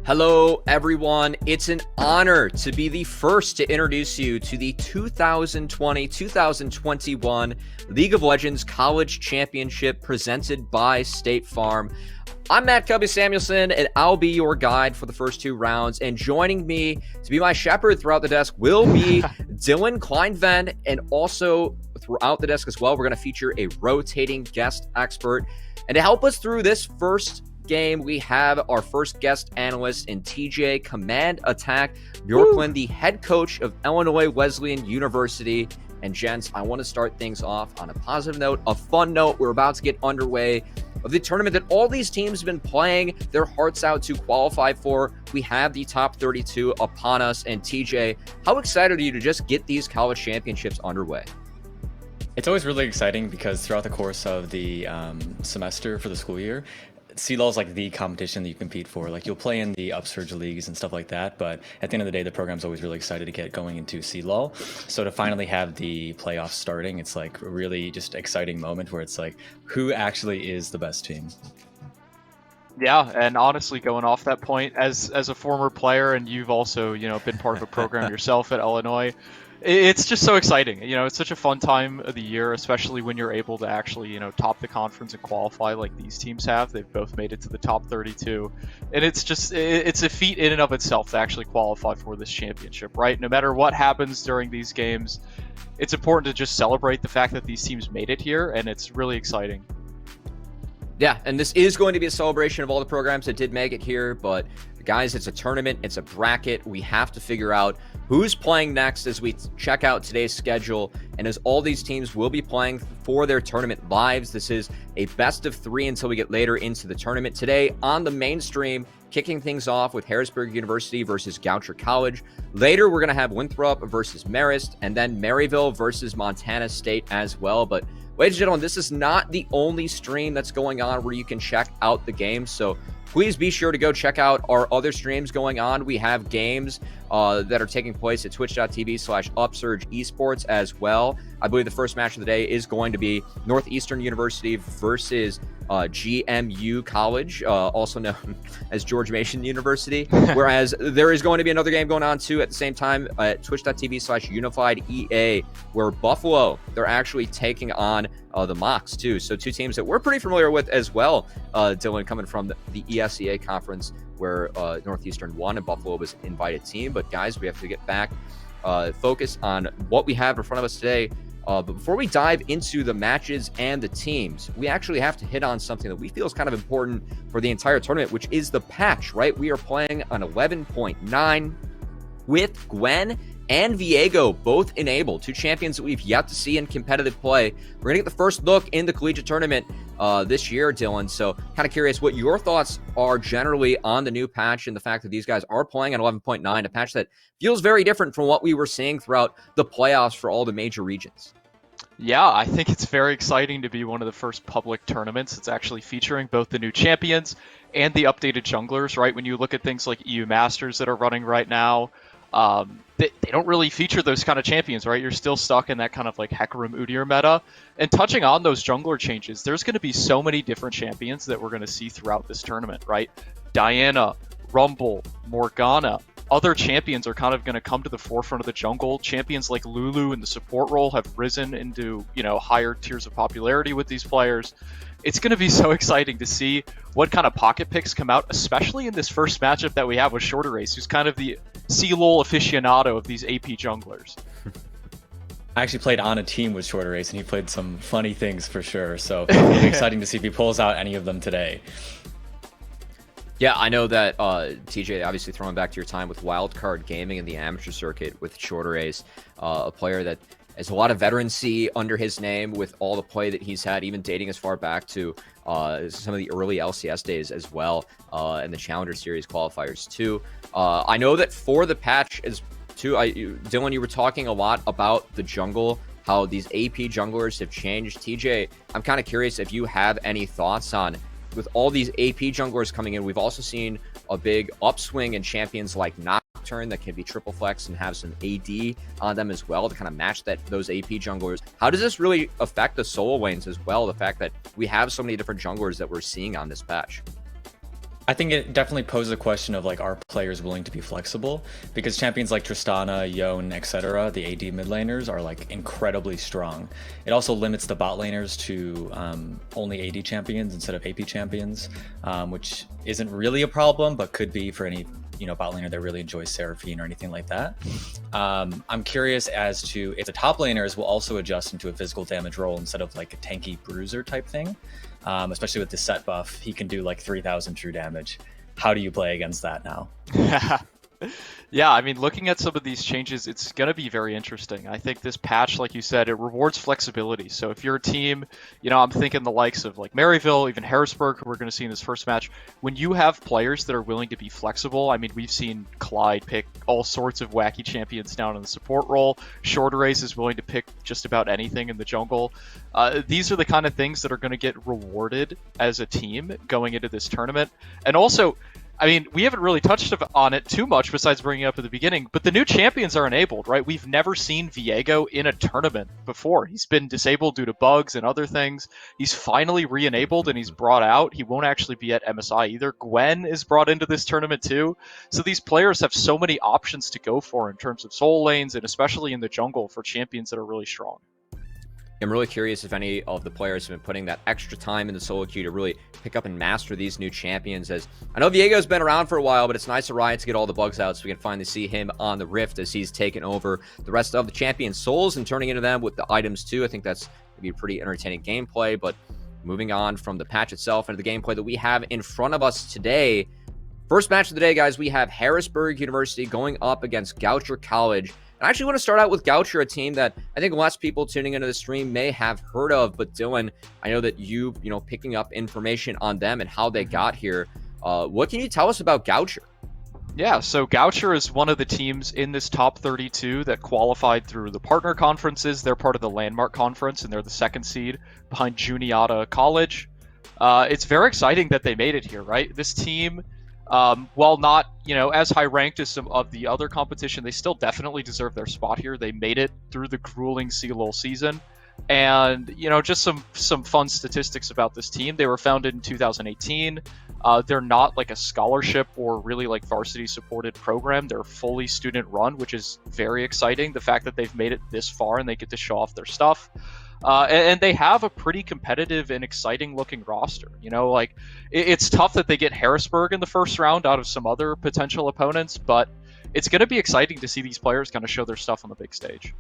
Hello, everyone. It's an honor to be the first to introduce you to the 2020-2021 League of Legends College Championship presented by State Farm. I'm Matt Cubby Samuelson, and I'll be your guide for the first two rounds. And joining me to be my shepherd throughout the desk will be Dylan Kleinven, and also throughout the desk as well, we're going to feature a rotating guest expert. And to help us through this first game, we have our first guest analyst in TJ Command Attack Bjorklund, the head coach of Illinois Wesleyan University. And gents, I want to start things off on a positive note, a fun note. We're about to get underway of the tournament that all these teams have been playing their hearts out to qualify for. We have the top 32 upon us. And TJ, how excited are you to just get these college championships underway? It's always really exciting because throughout the course of the semester for the school year, CLAW is like the competition that you compete for. Like, you'll play in the upsurge leagues and stuff like that, but at the end of the day, the program's always really excited to get going into CLAW. So to finally have the playoffs starting, it's like a really just exciting moment where it's like, who actually is the best team? Yeah, and honestly, going off that point, as a former player, and you've also, been part of a program yourself at Illinois, it's just so exciting. It's such a fun time of the year, especially when you're able to actually, top the conference and qualify like these teams have. They've both made it to the top 32. And it's a feat in and of itself to actually qualify for this championship, right? No matter what happens during these games, it's important to just celebrate the fact that these teams made it here, and it's really exciting. Yeah, and this is going to be a celebration of all the programs that did make it here, but guys, it's a tournament, it's a bracket. We have to figure out who's playing next as we check out today's schedule, and as all these teams will be playing for their tournament lives. This is a best of three until we get later into the tournament. Today on the mainstream, kicking things off with Harrisburg University versus Goucher College. Later, we're going to have Winthrop versus Marist, and then Maryville versus Montana State as well. But ladies and gentlemen, this is not the only stream that's going on where you can check out the games. So please be sure to go check out our other streams going on. We have games that are taking place at twitch.tv/Upsurge Esports as well. I believe the first match of the day is going to be Northeastern University versus GMU College, also known as George Mason University. Whereas there is going to be another game going on too at the same time at twitch.tv/Unified EA, where Buffalo, they're actually taking on the Mocs too. So two teams that we're pretty familiar with as well, Dylan, coming from the ESEA conference where Northeastern won and Buffalo was an invited team. But guys, we have to get back focus on what we have in front of us today. But before we dive into the matches and the teams, we actually have to hit on something that we feel is kind of important for the entire tournament, which is the patch, right? We are playing on 11.9 with Gwen and Viego both enabled, two champions that we've yet to see in competitive play. We're going to get the first look in the collegiate tournament this year, Dylan. So kind of curious what your thoughts are generally on the new patch and the fact that these guys are playing at 11.9, a patch that feels very different from what we were seeing throughout the playoffs for all the major regions. Yeah, I think it's very exciting to be one of the first public tournaments that's actually featuring both the new champions and the updated junglers, right? When you look at things like EU Masters that are running right now, they don't really feature those kind of champions, right? You're still stuck in that kind of like Hecarim Udyr meta. And touching on those jungler changes, there's going to be so many different champions that we're going to see throughout this tournament, right? Diana, Rumble, Morgana, other champions are kind of going to come to the forefront of the jungle. Champions like Lulu in the support role have risen into, higher tiers of popularity with these players. It's going to be so exciting to see what kind of pocket picks come out, especially in this first matchup that we have with Shorter Ace, who's kind of the C-lol aficionado of these AP junglers. I actually played on a team with Shorter Ace, and he played some funny things for sure. So it'll be exciting to see if he pulls out any of them today. Yeah, I know that TJ, obviously throwing back to your time with Wildcard Gaming in the amateur circuit with Shorter Ace, a player that has a lot of veterancy under his name with all the play that he's had, even dating as far back to some of the early LCS days as well, and the Challenger Series qualifiers too. I know that for the patch Dylan, you were talking a lot about the jungle, how these AP junglers have changed. TJ, I'm kind of curious if you have any thoughts on, with all these AP junglers coming in, we've also seen a big upswing in champions like Nocturne that can be triple flex and have some AD on them as well to kind of match those AP junglers. How does this really affect the solo lanes as well, the fact that we have so many different junglers that we're seeing on this patch? I think it definitely poses a question of like, are players willing to be flexible? Because champions like Tristana, Yone, etc., the AD mid laners are like incredibly strong. It also limits the bot laners to only AD champions instead of AP champions, which isn't really a problem, but could be for any bot laner that really enjoys Seraphine or anything like that. I'm curious as to if the top laners will also adjust into a physical damage role instead of like a tanky bruiser type thing. Especially with the set buff, he can do like 3,000 true damage. How do you play against that now? Yeah, I mean, looking at some of these changes, it's going to be very interesting. I think this patch, like you said, it rewards flexibility. So if you're a team, I'm thinking the likes of like Maryville, even Harrisburg, who we're going to see in this first match, when you have players that are willing to be flexible, I mean, we've seen Clyde pick all sorts of wacky champions down in the support role. Shorter Ace is willing to pick just about anything in the jungle. These are the kind of things that are going to get rewarded as a team going into this tournament. And also, I mean, we haven't really touched on it too much besides bringing it up at the beginning, but the new champions are enabled, right? We've never seen Viego in a tournament before. He's been disabled due to bugs and other things. He's finally re-enabled and he's brought out. He won't actually be at MSI either. Gwen is brought into this tournament too. So these players have so many options to go for in terms of soul lanes and especially in the jungle for champions that are really strong. I'm really curious if any of the players have been putting that extra time in the solo queue to really pick up and master these new champions. As I know Viego's been around for a while, but it's nice of Riot to get all the bugs out so we can finally see him on the Rift as he's taken over the rest of the champion souls and turning into them with the items too. I think that's going to be a pretty entertaining gameplay. But moving on from the patch itself and the gameplay that we have in front of us today, first match of the day, guys, we have Harrisburg University going up against Goucher College. I actually want to start out with Goucher, a team that I think less people tuning into the stream may have heard of. But Dylan, I know that picking up information on them and how they got here. What can you tell us about Goucher? Yeah, so Goucher is one of the teams in this top 32 that qualified through the partner conferences. They're part of the Landmark Conference, and they're the second seed behind Juniata College. It's very exciting that they made it here, right? This team, while not, as high ranked as some of the other competition, they still definitely deserve their spot here. They made it through the grueling CLOL season. And, just some fun statistics about this team. They were founded in 2018. They're not like a scholarship or really like varsity supported program. They're fully student run, which is very exciting. The fact that they've made it this far and they get to show off their stuff. And they have a pretty competitive and exciting looking roster. It's tough that they get Harrisburg in the first round out of some other potential opponents, but it's going to be exciting to see these players kind of show their stuff on the big stage.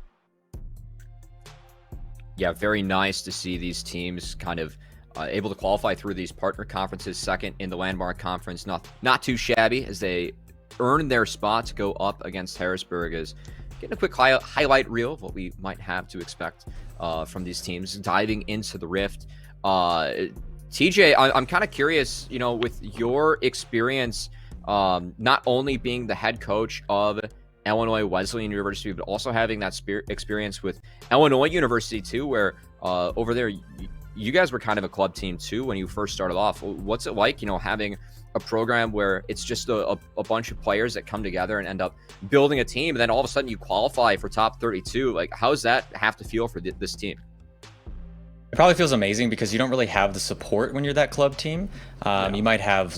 Yeah, very nice to see these teams kind of able to qualify through these partner conferences, second in the Landmark Conference. Not too shabby as they earn their spot to go up against Harrisburg. As getting a quick highlight reel of what we might have to expect from these teams diving into the Rift. TJ, I'm kind of curious, with your experience, not only being the head coach of Illinois Wesleyan University, but also having that experience with Illinois University too, where over there you guys were kind of a club team too when you first started off. What's it like, having a program where it's just a bunch of players that come together and end up building a team, and then all of a sudden you qualify for top 32? Like, how does that have to feel for this team? It probably feels amazing because you don't really have the support when you're that club team. You might have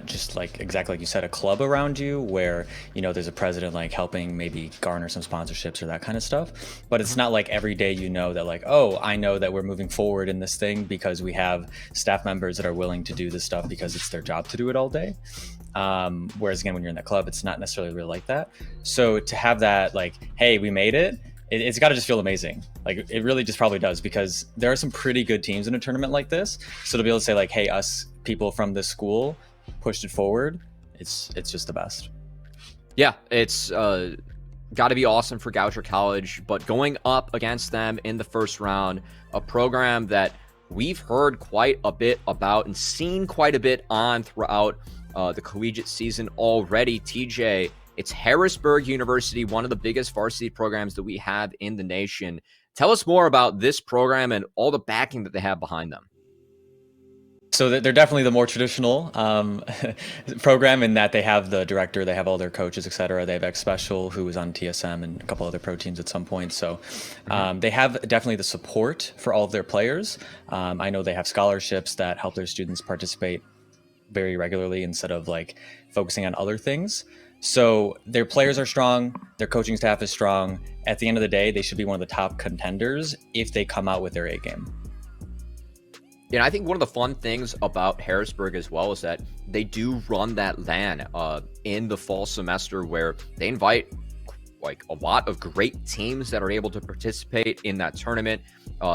just exactly like you said, a club around you where, there's a president like helping maybe garner some sponsorships or that kind of stuff. But it's not like every day that like, oh, I know that we're moving forward in this thing because we have staff members that are willing to do this stuff because it's their job to do it all day. Whereas again, when you're in that club, it's not necessarily really like that. So to have that like, hey, we made it. It's got to just feel amazing. Like, it really just probably does, because there are some pretty good teams in a tournament like this. So to be able to say like, hey, us people from this school pushed it forward, it's just the best. Yeah, it's got to be awesome for Goucher College, but going up against them in the first round, a program that we've heard quite a bit about and seen quite a bit on throughout the collegiate season already. TJ, it's Harrisburg University, one of the biggest varsity programs that we have in the nation. Tell us more about this program and all the backing that they have behind them. So they're definitely the more traditional program in that they have the director, they have all their coaches, etc. They have X Special, who was on TSM and a couple other pro teams at some point. So they have definitely the support for all of their players. I know they have scholarships that help their students participate very regularly instead of like focusing on other things. So their players are strong, their coaching staff is strong. At the end of the day, they should be one of the top contenders if they come out with their A game. Yeah, I think one of the fun things about Harrisburg as well is that they do run that LAN in the fall semester where they invite like a lot of great teams that are able to participate in that tournament.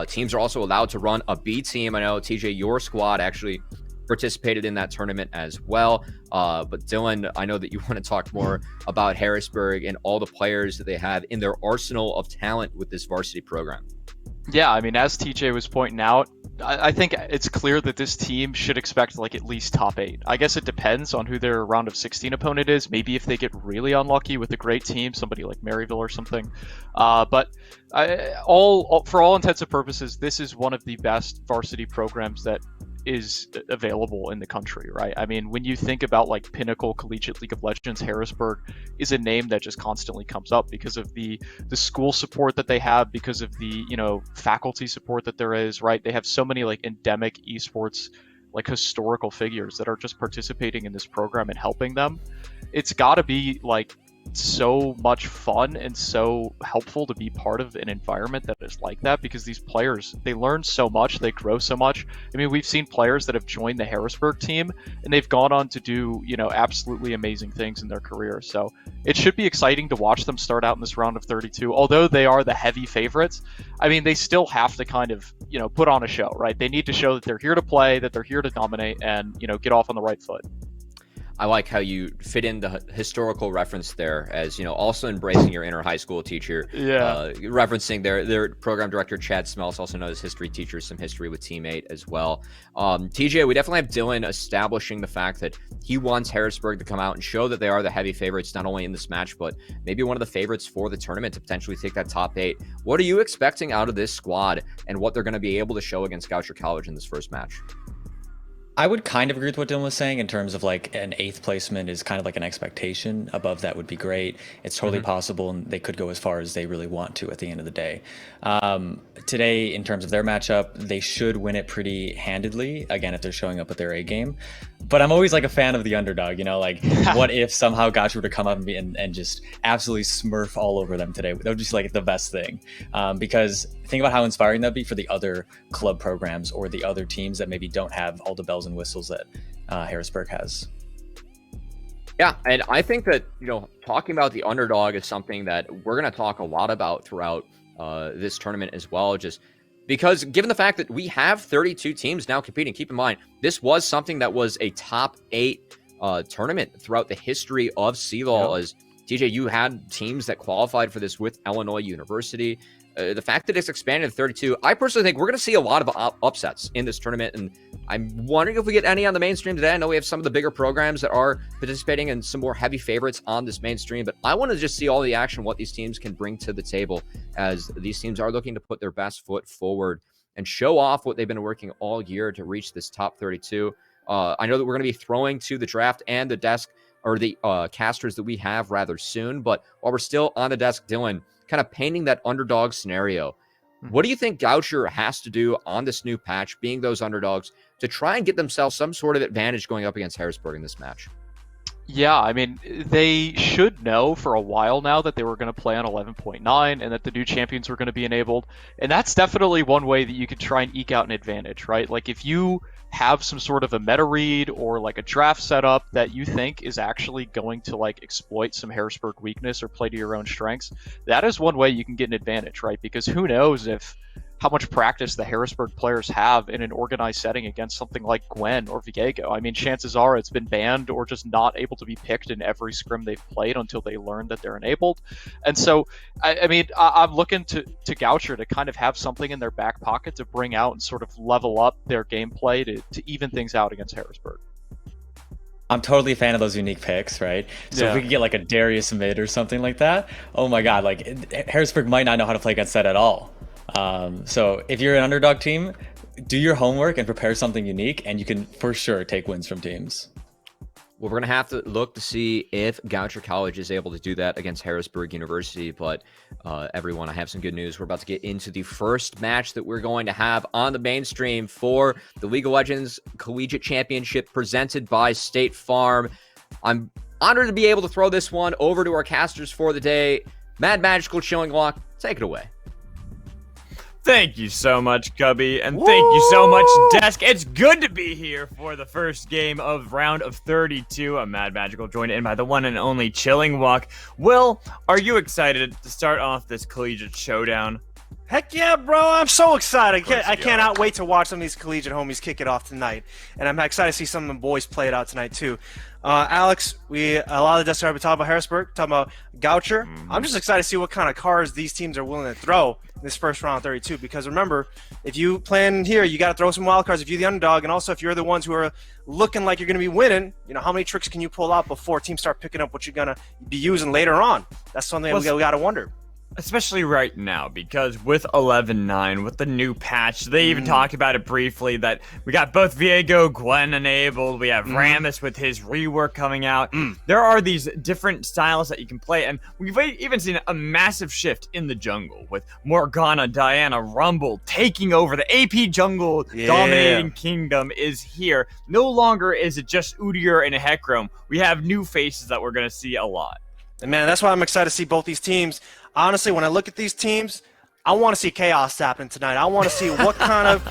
Teams are also allowed to run a B team. I know, TJ, your squad actually participated in that tournament as well. But Dylan, I know that you want to talk more about Harrisburg and all the players that they have in their arsenal of talent with this varsity program. Yeah, I mean, as TJ was pointing out, I think it's clear that this team should expect like at least top 8. I guess it depends on who their round of 16 opponent is. Maybe if they get really unlucky with a great team, somebody like Maryville or something. But for all intents and purposes, this is one of the best varsity programs that is available in the country, right? I mean, when you think about like Pinnacle Collegiate League of Legends, Harrisburg is a name that just constantly comes up because of the school support that they have, because of the, you know, faculty support that there is, right? They have so many like endemic esports, like historical figures that are just participating in this program and helping them. It's got to be like so much fun and so helpful to be part of an environment that is like that, because these players, they learn so much, they grow so much. I mean, we've seen players that have joined the Harrisburg team and they've gone on to do, you know, absolutely amazing things in their career. So it should be exciting to watch them start out in this round of 32. Although they are the heavy favorites, I mean, they still have to kind of, you know, put on a show, right? They need to show that they're here to play, that they're here to dominate, and, you know, get off on the right foot. I like how you fit in the historical reference there, as, you know, also embracing your inner high school teacher. Yeah. Referencing their program director, Chad Smells, also known as history teacher, some history with Teammate as well. TJ, we definitely have Dylan establishing the fact that he wants Harrisburg to come out and show that they are the heavy favorites, not only in this match, but maybe one of the favorites for the tournament to potentially take that top 8. What are you expecting out of this squad and what they're going to be able to show against Goucher College in this first match? I would kind of agree with what Dylan was saying in terms of like an 8th placement is kind of like an expectation. Above that would be great. It's totally possible, and they could go as far as they really want to at the end of the day. Today, in terms of their matchup, they should win it pretty handedly, again, if they're showing up with their A game. But I'm always like a fan of the underdog, you know, like what if somehow Goucher were to come up and just absolutely smurf all over them today? That would just like the best thing. Because think about how inspiring that'd be for the other club programs or the other teams that maybe don't have all the bells and whistles that Harrisburg has. Yeah, and I think that, you know, talking about the underdog is something that we're going to talk a lot about throughout this tournament as well, just because given the fact that we have 32 teams now competing, keep in mind, this was something that was a top 8 tournament throughout the history of CLOL. As TJ, you had teams that qualified for this with Illinois University. The fact that it's expanded to 32, I personally think we're going to see a lot of upsets in this tournament, and I'm wondering if we get any on the mainstream today. I know we have some of the bigger programs that are participating and some more heavy favorites on this mainstream, but I want to just see all the action, what these teams can bring to the table, as these teams are looking to put their best foot forward and show off what they've been working all year to reach this top 32. I know that we're going to be throwing to the draft and the desk, or the casters that we have rather soon, but while we're still on the desk, Dylan, kind of painting that underdog scenario, what do you think Goucher has to do on this new patch, being those underdogs, to try and get themselves some sort of advantage going up against Harrisburg in this match? Yeah, I mean, they should know for a while now that they were going to play on 11.9 and that the new champions were going to be enabled. And that's definitely one way that you could try and eke out an advantage, right? Like if you have some sort of a meta read or like a draft setup that you think is actually going to like exploit some Harrisburg weakness or play to your own strengths, that is one way you can get an advantage, right? Because who knows how much practice the Harrisburg players have in an organized setting against something like Gwen or Viego. I mean, chances are it's been banned or just not able to be picked in every scrim they've played until they learn that they're enabled. And so, I mean, I'm looking to Goucher to kind of have something in their back pocket to bring out and sort of level up their gameplay to even things out against Harrisburg. I'm totally a fan of those unique picks, right? So if we could get like a Darius mid or something like that, oh my God, like Harrisburg might not know how to play against that at all. So if you're an underdog team, do your homework and prepare something unique, and you can for sure take wins from teams. Well, we're going to have to look to see if Goucher College is able to do that against Harrisburg University. But everyone, I have some good news. We're about to get into the first match that we're going to have on the mainstream for the League of Legends Collegiate Championship presented by State Farm. I'm honored to be able to throw this one over to our casters for the day. Mad Magical Chilling Walk, take it away. Thank you so much, Cubby, and thank you so much, Desk. It's good to be here for the first game of round of 32. I'm Mad Magical, joined in by the one and only Chilling Walk. Will, are you excited to start off this collegiate showdown? Heck yeah, bro. I'm so excited. I cannot wait to watch some of these collegiate homies kick it off tonight. And I'm excited to see some of the boys play it out tonight, too. Alex, a lot of the desks have been talking about Harrisburg, talking about Goucher. I'm just excited to see what kind of cards these teams are willing to throw in this first round of 32. Because remember, if you plan here, you got to throw some wild cards if you're the underdog. And also, if you're the ones who are looking like you're going to be winning, you know, how many tricks can you pull out before teams start picking up what you're going to be using later on? That's something we got to wonder. Especially right now, because with 11-9, with the new patch, they even talked about it briefly, that we got both Viego, Gwen enabled, we have Rammus with his rework coming out. There are these different styles that you can play, and we've even seen a massive shift in the jungle, with Morgana, Diana, Rumble taking over. The AP jungle dominating kingdom is here. No longer is it just Udyr and Hecarim. We have new faces that we're going to see a lot. And man, that's why I'm excited to see both these teams. Honestly, when I look at these teams, I want to see chaos happen tonight. I want to see what kind of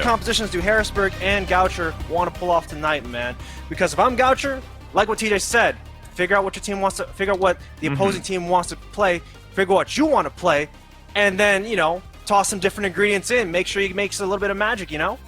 compositions do Harrisburg and Goucher want to pull off tonight, man. Because if I'm Goucher, like what TJ said, figure out what your team wants to, figure out what the opposing team wants to play, figure out what you want to play, and then, you know, toss some different ingredients in. Make sure you make a little bit of magic, you know?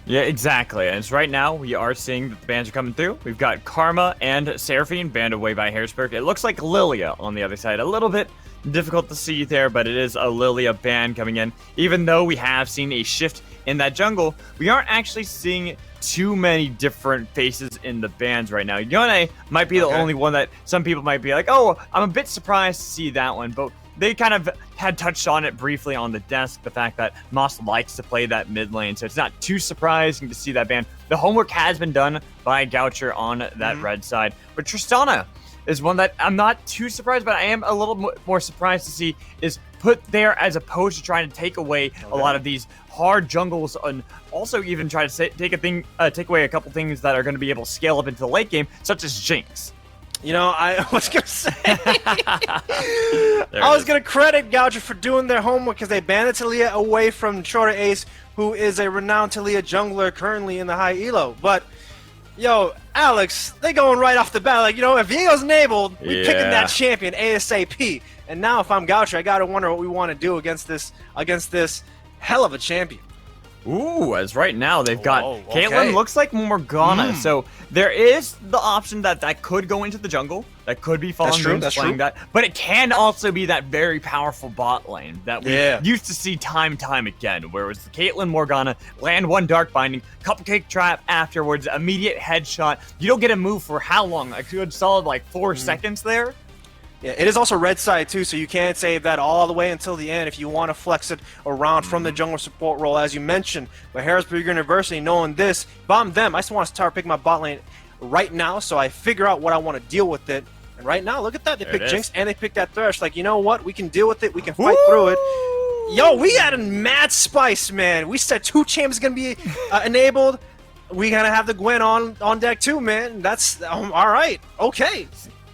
Yeah, exactly. And it's right now we are seeing that the bans are coming through. We've got Karma and Seraphine banned away by Harrisburg. It looks like Lilia on the other side. A little bit difficult to see there, but it is a Lilia ban coming in. Even though we have seen a shift in that jungle, we aren't actually seeing too many different faces in the bans right now. Yone might be the only one that some people might be like, oh, I'm a bit surprised to see that one, but they kind of had touched on it briefly on the desk, the fact that Moss likes to play that mid lane, so it's not too surprising to see that ban. The homework has been done by Goucher on that red side, but Tristana is one that I'm not too surprised, but I am a little more surprised to see is put there as opposed to trying to take away a lot of these hard jungles, and also even try to take away a couple things that are going to be able to scale up into the late game, such as Jinx. You know, I was going to say, I was going to credit Goucher for doing their homework because they banned Talia away from Shorter Ace, who is a renowned Talia jungler currently in the high elo. But, yo, Alex, they going right off the bat. Like, you know, if Viego's enabled, we picking that champion ASAP. And now if I'm Goucher, I got to wonder what we want to do against this hell of a champion. Ooh, as right now they've got Caitlyn looks like Morgana, so there is the option that could go into the jungle, that could be Fallen Moons playing that, but it can also be that very powerful bot lane that we used to see time again, where it was the Caitlyn Morgana, land one Dark Binding, cupcake trap afterwards, immediate headshot. You don't get a move for how long? A good solid like 4 seconds there. Yeah, it is also red side too, so you can't save that all the way until the end if you want to flex it around from the jungle support role, as you mentioned. But Harrisburg University, knowing this, if I'm them, I just want to start picking my bot lane right now, so I figure out what I want to deal with it. And right now, look at that, they picked Jinx and they picked that Thresh. Like, you know what? We can deal with it. We can fight through it. Yo, we had a mad spice, man. We said 2 champs gonna be enabled. We gotta have the Gwen on deck too, man. That's all right. Okay.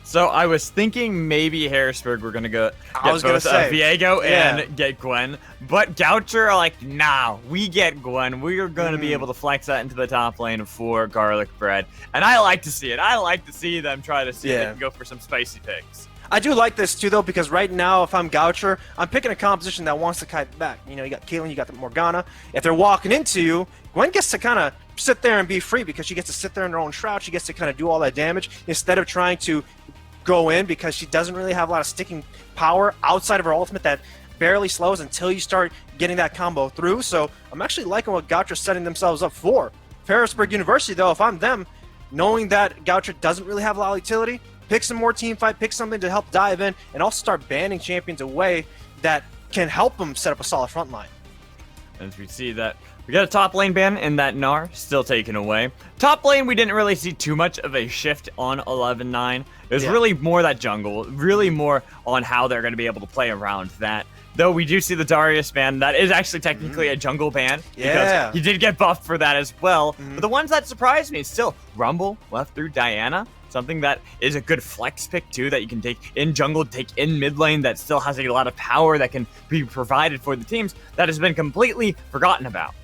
So I was thinking maybe Harrisburg were gonna go get both Viego and get Gwen, but Goucher are like, nah, we get Gwen. We are gonna be able to flex that into the top lane for Garlic Bread, and I like to see it. I like to see them try to see if they can go for some spicy picks. I do like this too, though, because right now, if I'm Goucher, I'm picking a composition that wants to kite back. You know, you got Caitlyn, you got the Morgana. If they're walking into you, Gwen gets to kind of sit there and be free because she gets to sit there in her own shroud. She gets to kind of do all that damage instead of trying to go in, because she doesn't really have a lot of sticking power outside of her ultimate that barely slows until you start getting that combo through. So I'm actually liking what Goucher's setting themselves up for. Harrisburg University, though, if I'm them, knowing that Goucher doesn't really have a lot of utility, pick some more team fight, pick something to help dive in, and also start banning champions away that can help them set up a solid front line. As we see that We got a top lane ban in that Gnar, still taken away. Top lane, we didn't really see too much of a shift on 11-9. It was really more that jungle, really more on how they're going to be able to play around that. Though we do see the Darius ban, that is actually technically a jungle ban, because he did get buffed for that as well. But the ones that surprised me, still, Rumble left through Diana, something that is a good flex pick too, that you can take in jungle, take in mid lane, that still has a lot of power that can be provided for the teams, that has been completely forgotten about.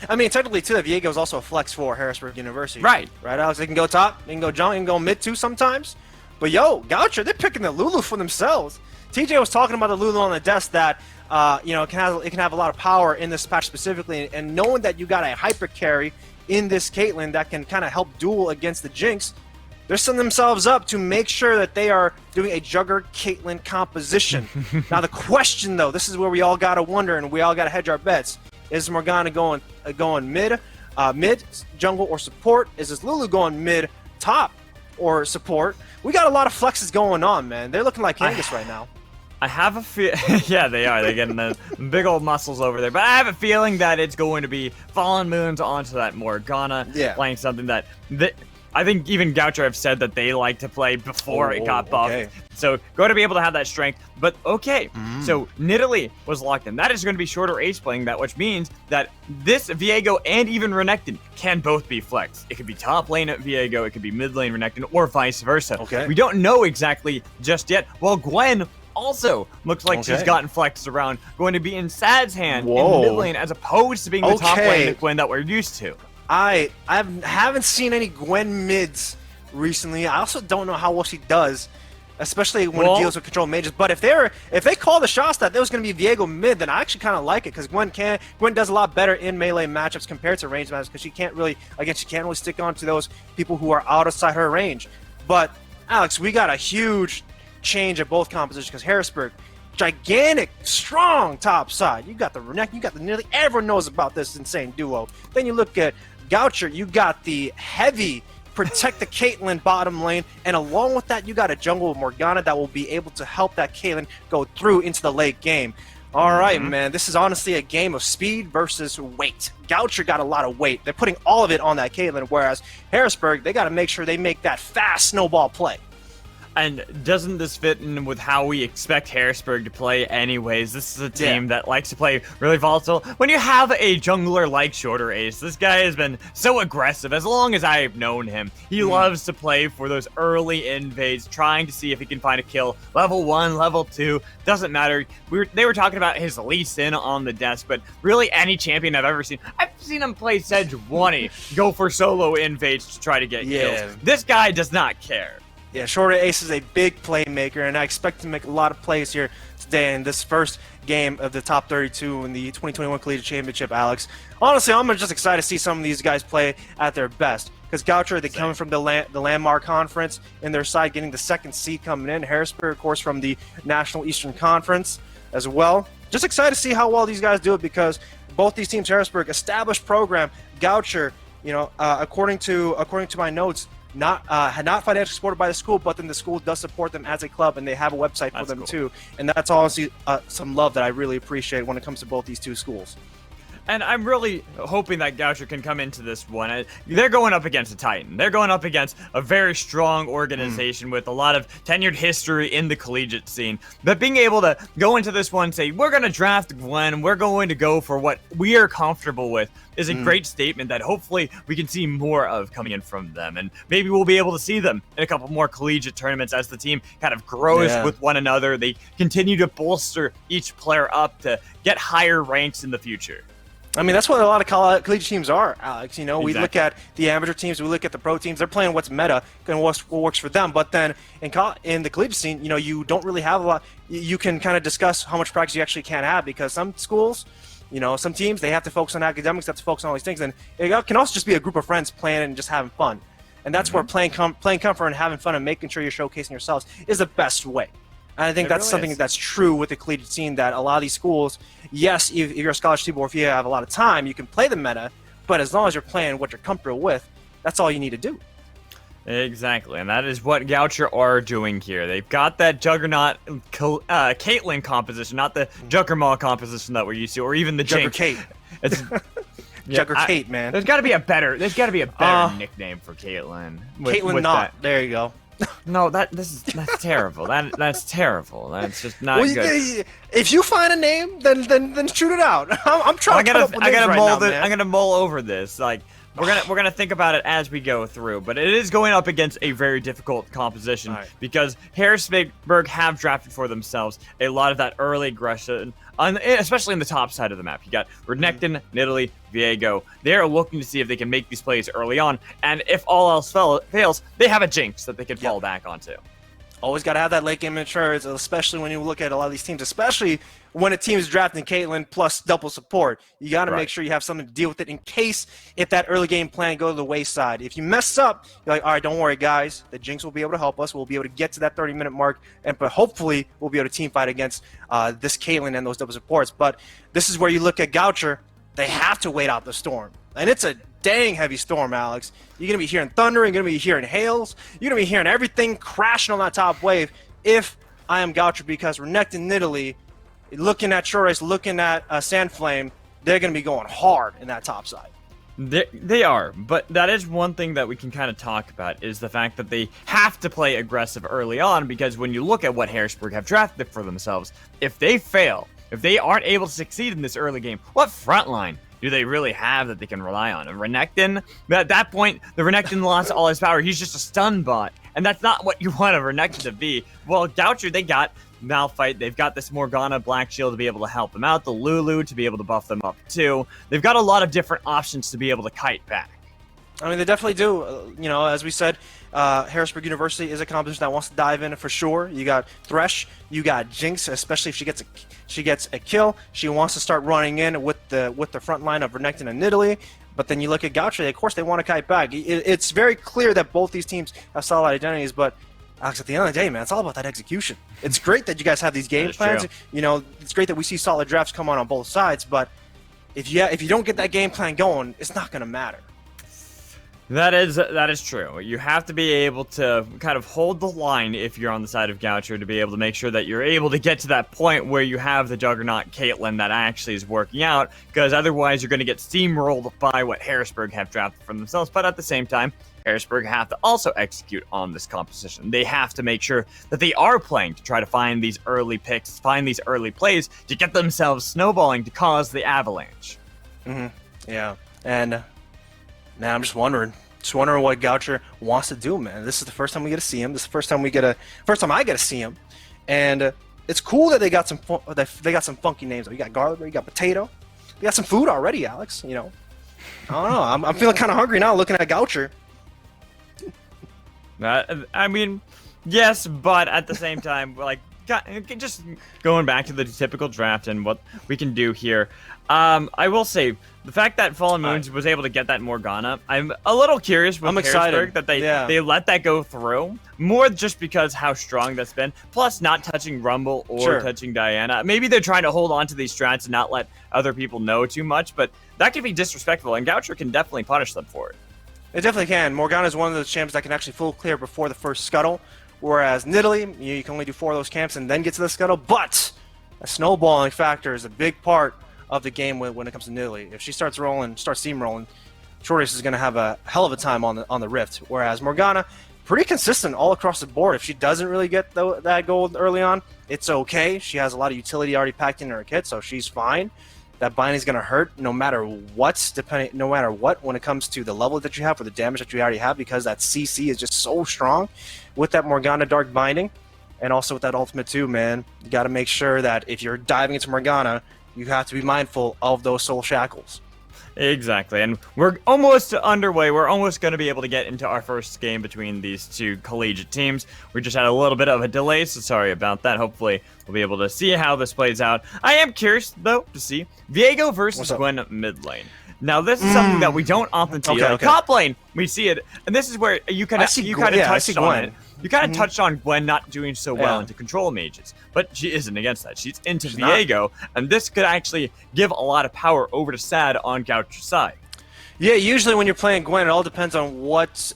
I mean, technically, too, Viego is also a flex for Harrisburg University. Right, Alex? They can go top, they can go jungle, they can go mid too sometimes. But yo, Goucher, they're picking the Lulu for themselves. TJ was talking about the Lulu on the desk that, you know, it can have a lot of power in this patch specifically, and knowing that you got a hyper carry in this Caitlyn that can kind of help duel against the Jinx, they're setting themselves up to make sure that they are doing a Jugger Caitlyn composition. Now the question, though, this is where we all gotta wonder and we all gotta hedge our bets: is Morgana going mid, jungle, or support? Is this Lulu going mid, top, or support? We got a lot of flexes going on, man. They're looking like Angus right now. I have a feel. Yeah, they are. They're getting the big old muscles over there. But I have a feeling that it's going to be Fallen Moons onto that Morgana, playing something that I think even Goucher have said that they like to play before it got buffed. Okay. So going to be able to have that strength. But okay, so Nidalee was locked in. That is going to be shorter ace playing that, which means that this Viego and even Renekton can both be flexed. It could be top lane at Viego, it could be mid lane Renekton, or vice versa. Okay. We don't know exactly just yet. Well, Gwen also looks like she's gotten flexed around, going to be in Sad's hand in the mid lane as opposed to being the top lane Gwen that we're used to. I haven't seen any Gwen mids recently. I also don't know how well she does, especially when it deals with control mages. But if they call the shots that there was going to be Viego mid, then I actually kind of like it, because Gwen does a lot better in melee matchups compared to ranged matchups, because she can't really stick on to those people who are outside her range. But Alex, we got a huge change at both compositions, because Harrisburg, gigantic, strong top side. You got the Renekton, you got the Nidalee. Everyone knows about this insane duo. Then you look at Goucher, you got the heavy protect the Caitlyn bottom lane, and along with that, you got a jungle with Morgana that will be able to help that Caitlyn go through into the late game. All right, man, this is honestly a game of speed versus weight. Goucher got a lot of weight. They're putting all of it on that Caitlyn, whereas Harrisburg, they got to make sure they make that fast snowball play. And doesn't this fit in with how we expect Harrisburg to play anyways? This is a team that likes to play really volatile. When you have a jungler like Shorter Ace, this guy has been so aggressive as long as I've known him. He loves to play for those early invades, trying to see if he can find a kill. Level 1, level 2, doesn't matter. They were talking about his Lee Sin on the desk, but really any champion I've ever seen, I've seen him play Sejuani, go for solo invades to try to get kills. This guy does not care. Yeah, Shorter Ace is a big playmaker, and I expect to make a lot of plays here today in this first game of the top 32 in the 2021 Collegiate Championship, Alex. Honestly, I'm just excited to see some of these guys play at their best, because Goucher, they coming from the Landmark Conference in their side, getting the second seed coming in. Harrisburg, of course, from the National Eastern Conference as well. Just excited to see how well these guys do it, because both these teams, Harrisburg, established program. Goucher, you know, according to my notes, not financially supported by the school, but then the school does support them as a club, and they have a website for them too. And that's honestly some love that I really appreciate when it comes to both these two schools. And I'm really hoping that Goucher can come into this one. They're going up against a Titan. They're going up against a very strong organization with a lot of tenured history in the collegiate scene. But being able to go into this one and say, we're going to draft Gwen, we're going to go for what we are comfortable with, is a great statement that hopefully we can see more of coming in from them. And maybe we'll be able to see them in a couple more collegiate tournaments as the team kind of grows with one another. They continue to bolster each player up to get higher ranks in the future. I mean, that's what a lot of collegiate teams are, Alex. You know, we look at the amateur teams, we look at the pro teams. They're playing what's meta and what works for them. But then in the collegiate scene, you know, you don't really have a lot. You can kind of discuss how much practice you actually can have, because some schools, you know, some teams, they have to focus on academics, they have to focus on all these things. And it can also just be a group of friends playing and just having fun. And that's where playing comfort and having fun and making sure you're showcasing yourselves is the best way. And I think that's really something that's true with the collegiate scene, that a lot of these schools, yes, if you're a scholarship team or if you have a lot of time, you can play the meta, but as long as you're playing what you're comfortable with, that's all you need to do. Exactly, and that is what Goucher are doing here. They've got that Juggernaut Caitlyn composition, not the Juggermaw composition that we're used to, or even the Jinx. Kate. It's Jugger Kate, man. There's got to be a better nickname for Caitlyn. Caitlyn Knott. There you go. No, that's terrible. That's terrible. That's just not good. If you find a name, then shoot it out. I'm trying to come up with names right now, man. I'm gonna mull over this. Like we're gonna think about it as we go through. But it is going up against a very difficult composition because Harrisburg have drafted for themselves a lot of that early aggression, especially in the top side of the map. You got Renekton, Nidalee, Viego. They're looking to see if they can make these plays early on, and if all else fails, they have a Jinx that they can fall back onto. Always got to have that late game insurance, especially when you look at a lot of these teams, especially when a team is drafting Caitlyn plus double support. You got to make sure you have something to deal with it in case if that early game plan goes to the wayside. If you mess up, you're like, all right, don't worry, guys. The Jinx will be able to help us. We'll be able to get to that 30-minute mark, but hopefully we'll be able to team fight against this Caitlyn and those double supports. But this is where you look at Goucher. They have to wait out the storm. And it's a dang heavy storm, Alex. You're going to be hearing thunder. You're going to be hearing hails. You're going to be hearing everything crashing on that top wave if I am Goucher, because Renekton, Nidalee, looking at Shortace, looking at Sandflame, they're going to be going hard in that top side. They are, but that is one thing that we can kind of talk about is the fact that they have to play aggressive early on, because when you look at what Harrisburg have drafted for themselves, if they fail, if they aren't able to succeed in this early game, what front line do they really have that they can rely on? A Renekton? At that point, the Renekton lost all his power. He's just a stun bot, and that's not what you want a Renekton to be. Well, Goucher, they got Malphite. They've got this Morgana Black Shield to be able to help them out, the Lulu to be able to buff them up too. They've got a lot of different options to be able to kite back. I mean, they definitely do. You know, as we said, Harrisburg University is a competition that wants to dive in for sure. You got Thresh, you got Jinx, especially if she gets a kill. She wants to start running in with the front line of Renekton and Nidalee. But then you look at Goucher, of course they want to kite back. It's very clear that both these teams have solid identities, but Alex, at the end of the day, man, it's all about that execution. It's great that you guys have these game plans. True. You know, it's great that we see solid drafts come on both sides, but if you don't get that game plan going, it's not going to matter. That is true. You have to be able to kind of hold the line if you're on the side of Goucher to be able to make sure that you're able to get to that point where you have the Juggernaut Caitlyn that actually is working out, because otherwise you're going to get steamrolled by what Harrisburg have drafted for themselves. But at the same time, Harrisburg have to also execute on this composition. They have to make sure that they are playing to try to find these early picks, find these early plays to get themselves snowballing to cause the avalanche. Yeah, and now I'm just wondering what Goucher wants to do, man. This is the first time we get to see him. This is the first time I get to see him, and it's cool that they got some funky names. You got garlic, you got potato, you got some food already, Alex. You know, I don't know. I'm feeling kind of hungry now looking at Goucher. I mean, yes, but at the same time, like, just going back to the typical draft and what we can do here, I will say the fact that Fallen Moons was able to get that Morgana, I'm a little curious with Harrisburg that they let that go through, more just because how strong that's been, plus not touching Rumble or touching Diana. Maybe they're trying to hold on to these strats and not let other people know too much, but that could be disrespectful, and Goucher can definitely punish them for it. It definitely can. Morgana is one of those champs that can actually full clear before the first scuttle, whereas Nidalee, you can only do 4 of those camps and then get to the scuttle, but a snowballing factor is a big part of the game when it comes to Nidalee. If she starts steamrolling, Shortace is going to have a hell of a time on the Rift, whereas Morgana, pretty consistent all across the board. If she doesn't really get that gold early on, it's okay. She has a lot of utility already packed in her kit, so she's fine. That binding is going to hurt no matter what, when it comes to the level that you have or the damage that you already have, because that CC is just so strong with that Morgana Dark Binding, and also with that ultimate too, man. You got to make sure that if you're diving into Morgana, you have to be mindful of those soul shackles. Exactly, and we're almost underway. We're almost going to be able to get into our first game between these two collegiate teams. We just had a little bit of a delay, so sorry about that. Hopefully, we'll be able to see how this plays out. I am curious, though, to see Viego versus Gwen mid lane. Now, this is something that we don't often see. Top lane, we see it, and this is where you kind of touched on it. You kind of touched on Gwen not doing so well into control mages, but she isn't against that. She's into Viego, and this could actually give a lot of power over to Sad on Goucher's side. Yeah, usually when you're playing Gwen, it all depends on what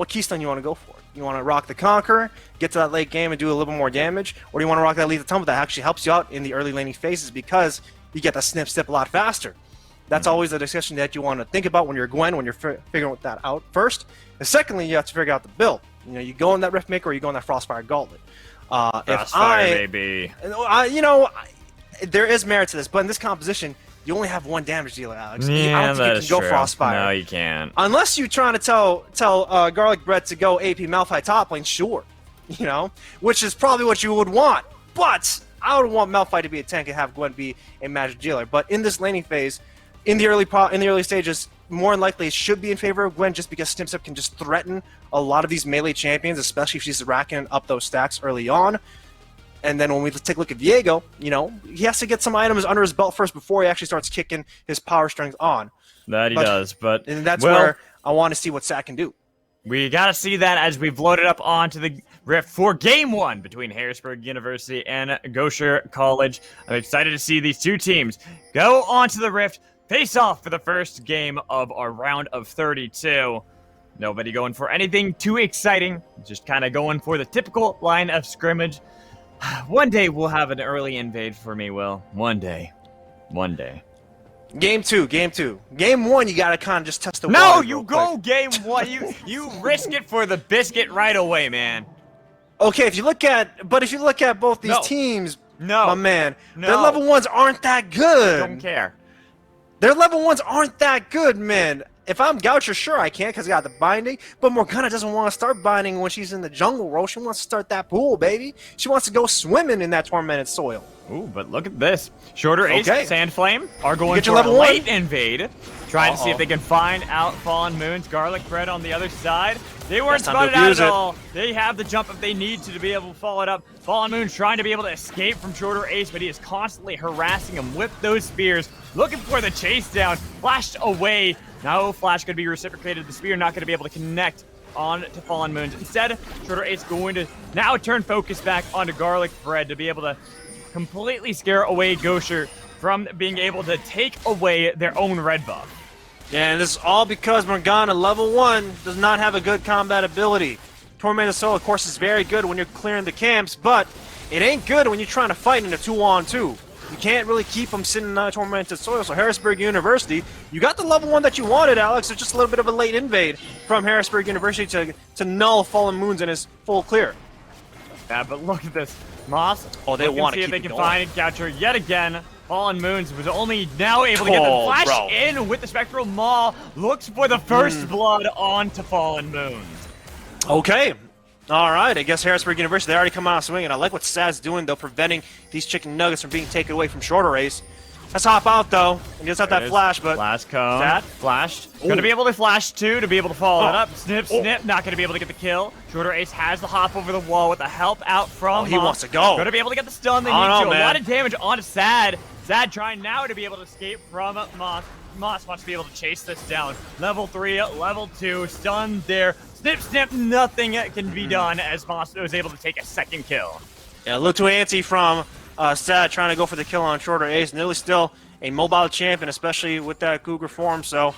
keystone you want to go for. You want to rock the Conqueror, get to that late game and do a little bit more damage, or do you want to rock that Lethal Tumble that actually helps you out in the early laning phases because you get the snip step a lot faster. That's always a discussion that you want to think about when you're Gwen, when you're figuring that out first. And secondly, you have to figure out the build. You know, you go in that Rift Maker or you go in that Frostfire Gauntlet. Crossfire, baby. There is merit to this, but in this composition, you only have one damage dealer, Alex. Yeah, I don't think you can go Frostfire. No, you can't. Unless you're trying to tell Garlic Bread to go AP Malphite top lane, sure. You know, which is probably what you would want. But I would want Malphite to be a tank and have Gwen be a magic dealer. But in this laning phase, in the early stages, more than likely it should be in favor of Gwen just because Snip Snip can just threaten a lot of these melee champions, especially if she's racking up those stacks early on. And then when we take a look at Viego, you know, he has to get some items under his belt first before he actually starts kicking his power strings on. That he does, but and that's where I want to see what Sat can do. We gotta see that as we've loaded up onto the Rift for Game 1 between Harrisburg University and Goucher College. I'm excited to see these two teams go onto the Rift, face off for the first game of our round of 32. Nobody going for anything too exciting, just kind of going for the typical line of scrimmage. One day we'll have an early invade for me, Will. One day. One day. Game 2. Game 1, you gotta kind of just test the water. No, you go Game 1. You risk it for the biscuit right away, man. Okay, if you look at both these teams, my man, their level 1s aren't that good. I don't care. Their level 1s aren't that good, man. If I'm Goucher, sure I can because I got the binding, but Morgana doesn't want to start binding when she's in the jungle role. She wants to start that pool, baby. She wants to go swimming in that tormented soil. Ooh, but look at this. Shorter Ace, Sandflame are going for level a late 1. invade, trying to see if they can find out Fallen Moon's Garlic Bread on the other side. They weren't spotted out at all. They have the jump if they need to be able to follow it up. Fallen Moon's trying to be able to escape from Shorter Ace, but he is constantly harassing him with those spears, looking for the chase down, flashed away. No flash could be reciprocated. The spear not going to be able to connect on to Fallen Moons. Instead, Shorter Ace going to now turn focus back onto Garlic Bread to be able to completely scare away Goucher from being able to take away their own red buff. Yeah, and this is all because Morgana, level 1, does not have a good combat ability. Tormented Soul, of course, is very good when you're clearing the camps, but it ain't good when you're trying to fight in a 2-on-2. You can't really keep them sitting in Tormented Soil, so Harrisburg University, you got the level 1 that you wanted, Alex. It's just a little bit of a late invade from Harrisburg University to null Fallen Moons in his full clear. Yeah, but look at this. Moss, they want to see keep if they it can going. find Goucher yet again. Fallen Moons was only now able to get the flash in with the Spectral Maw. Looks for the first blood onto Fallen Moons. Okay. All right. I guess Harrisburg University, they already come out swinging. I like what Sad's doing, though, preventing these chicken nuggets from being taken away from Shorter Ace. Let's hop out, though. And just have that flash, but... Last cone. Sad. Flashed. Going to be able to flash, too, to be able to follow it up. Snip, snip. Not going to be able to get the kill. Shorter Ace has the hop over the wall with the help out from he wants to go. Going to be able to get the stun they need to. A lot of damage onto Sad. Sad trying now to be able to escape from Moss. Moss wants to be able to chase this down. Level 3, level 2, stun there. Snip, snip, nothing can be done as Moss was able to take a second kill. Yeah, a little too antsy from Sad trying to go for the kill on Shorter Ace. Nearly still a mobile champion, especially with that Cougar form, so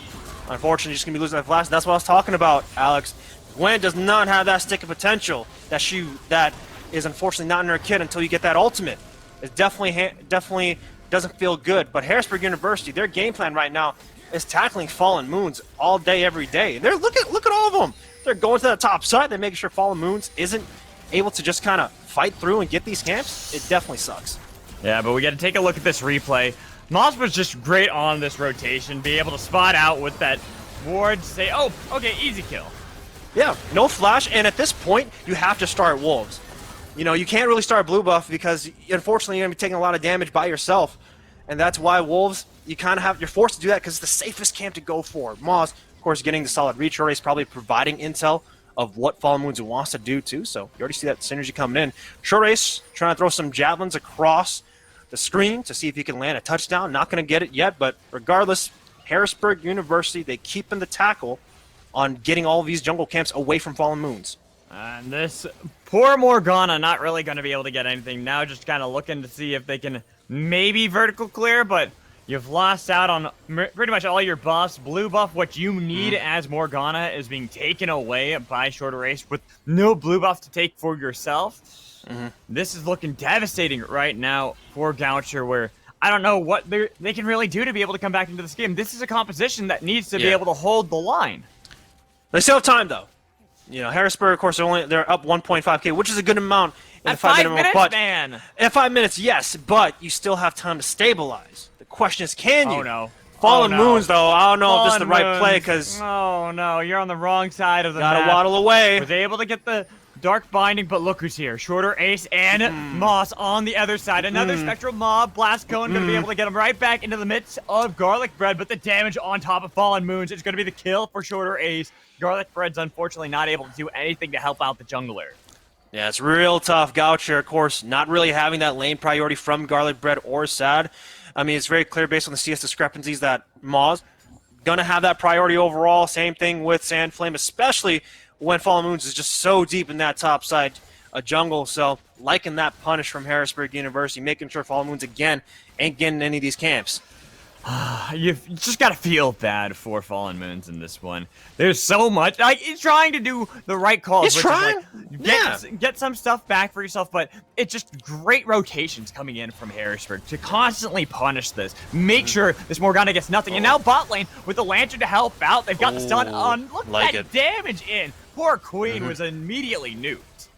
unfortunately just going to be losing that flash. That's what I was talking about, Alex. Gwen does not have that stick of potential that is unfortunately not in her kit until you get that ultimate. It definitely doesn't feel good, but Harrisburg University, their game plan right now is tackling Fallen Moons all day, every day. And look at all of them. They're going to the top side. They're making sure Fallen Moons isn't able to just kind of fight through and get these camps. It definitely sucks. Yeah, but we got to take a look at this replay. Moss was just great on this rotation, be able to spot out with that ward, say, oh, okay, easy kill. Yeah, no flash, and at this point, you have to start Wolves. You know, you can't really start Blue Buff because, unfortunately, you're going to be taking a lot of damage by yourself. And that's why Wolves, you're forced to do that because it's the safest camp to go for. Moss, of course, getting the solid reach race, probably providing intel of what Fallen Moons wants to do, too. So you already see that synergy coming in. Short race, trying to throw some javelins across the screen to see if he can land a touchdown. Not going to get it yet, but regardless, Harrisburg University, they keep in the tackle on getting all of these jungle camps away from Fallen Moons. And this poor Morgana not really going to be able to get anything now, just kind of looking to see if they can maybe vertical clear, but you've lost out on pretty much all your buffs. Blue buff, what you need as Morgana, is being taken away by Shorter Race with no blue buff to take for yourself. This is looking devastating right now for Goucher, where I don't know what they can really do to be able to come back into this game. This is a composition that needs to be Yeah. able to hold the line. They still have time though. You know, Harrisburg, of course, they're up 1.5K, which is a good amount in At the 5 minute 5 minutes, but man. at 5 minutes, yes, but you still have time to stabilize. The question is, can you? Oh no. Fallen Oh, no. Moons, though, I don't know if this is the Fallen right play Moons. because Oh no, you're on the wrong side of the gotta map. waddle away. Was able to get the Dark Binding, but look who's here. Shorter Ace and Moss on the other side. Another Spectral Mob, Blast Cone, going to be able to get him right back into the midst of Garlic Bread, but the damage on top of Fallen Moons is going to be the kill for Shorter Ace. Garlic Bread's unfortunately not able to do anything to help out the jungler. Yeah, it's real tough. Goucher, of course, not really having that lane priority from Garlic Bread or Sad. I mean, it's very clear based on the CS discrepancies that Moz gonna have that priority overall. Same thing with Sandflame, especially when Fallen Moons is just so deep in that top side jungle. So liking that punish from Harrisburg University, making sure Fallen Moons again ain't getting any of these camps. You've just got to feel bad for Fallen Moons in this one. There's so much. Like, he's trying to do the right calls. He's which trying. Is like, get some stuff back for yourself, but it's just great rotations coming in from Harrisburg to constantly punish this. Make sure this Morgana gets nothing. And now bot lane with the Lantern to help out. They've got the stun on. Look like at that damage in. Poor Queen was immediately nuked.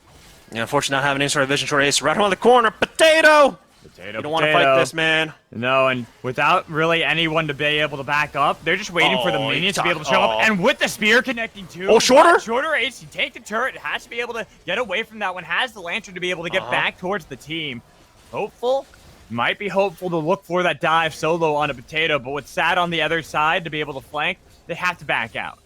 Yeah, unfortunately, not having any sort of vision. Short Ace right around the corner. Potato. Potato, You don't want to fight this, man. No, and without really anyone to be able to back up, they're just waiting for the Oh, minions to be able to show up. And with the spear connecting too. Oh, Shorter? Shorter Ace, you take the turret, has to be able to get away from that one, has the Lantern to be able to get back towards the team. Hopeful? Might be hopeful to look for that dive solo on a Potato, but with Sad on the other side to be able to flank, they have to back out.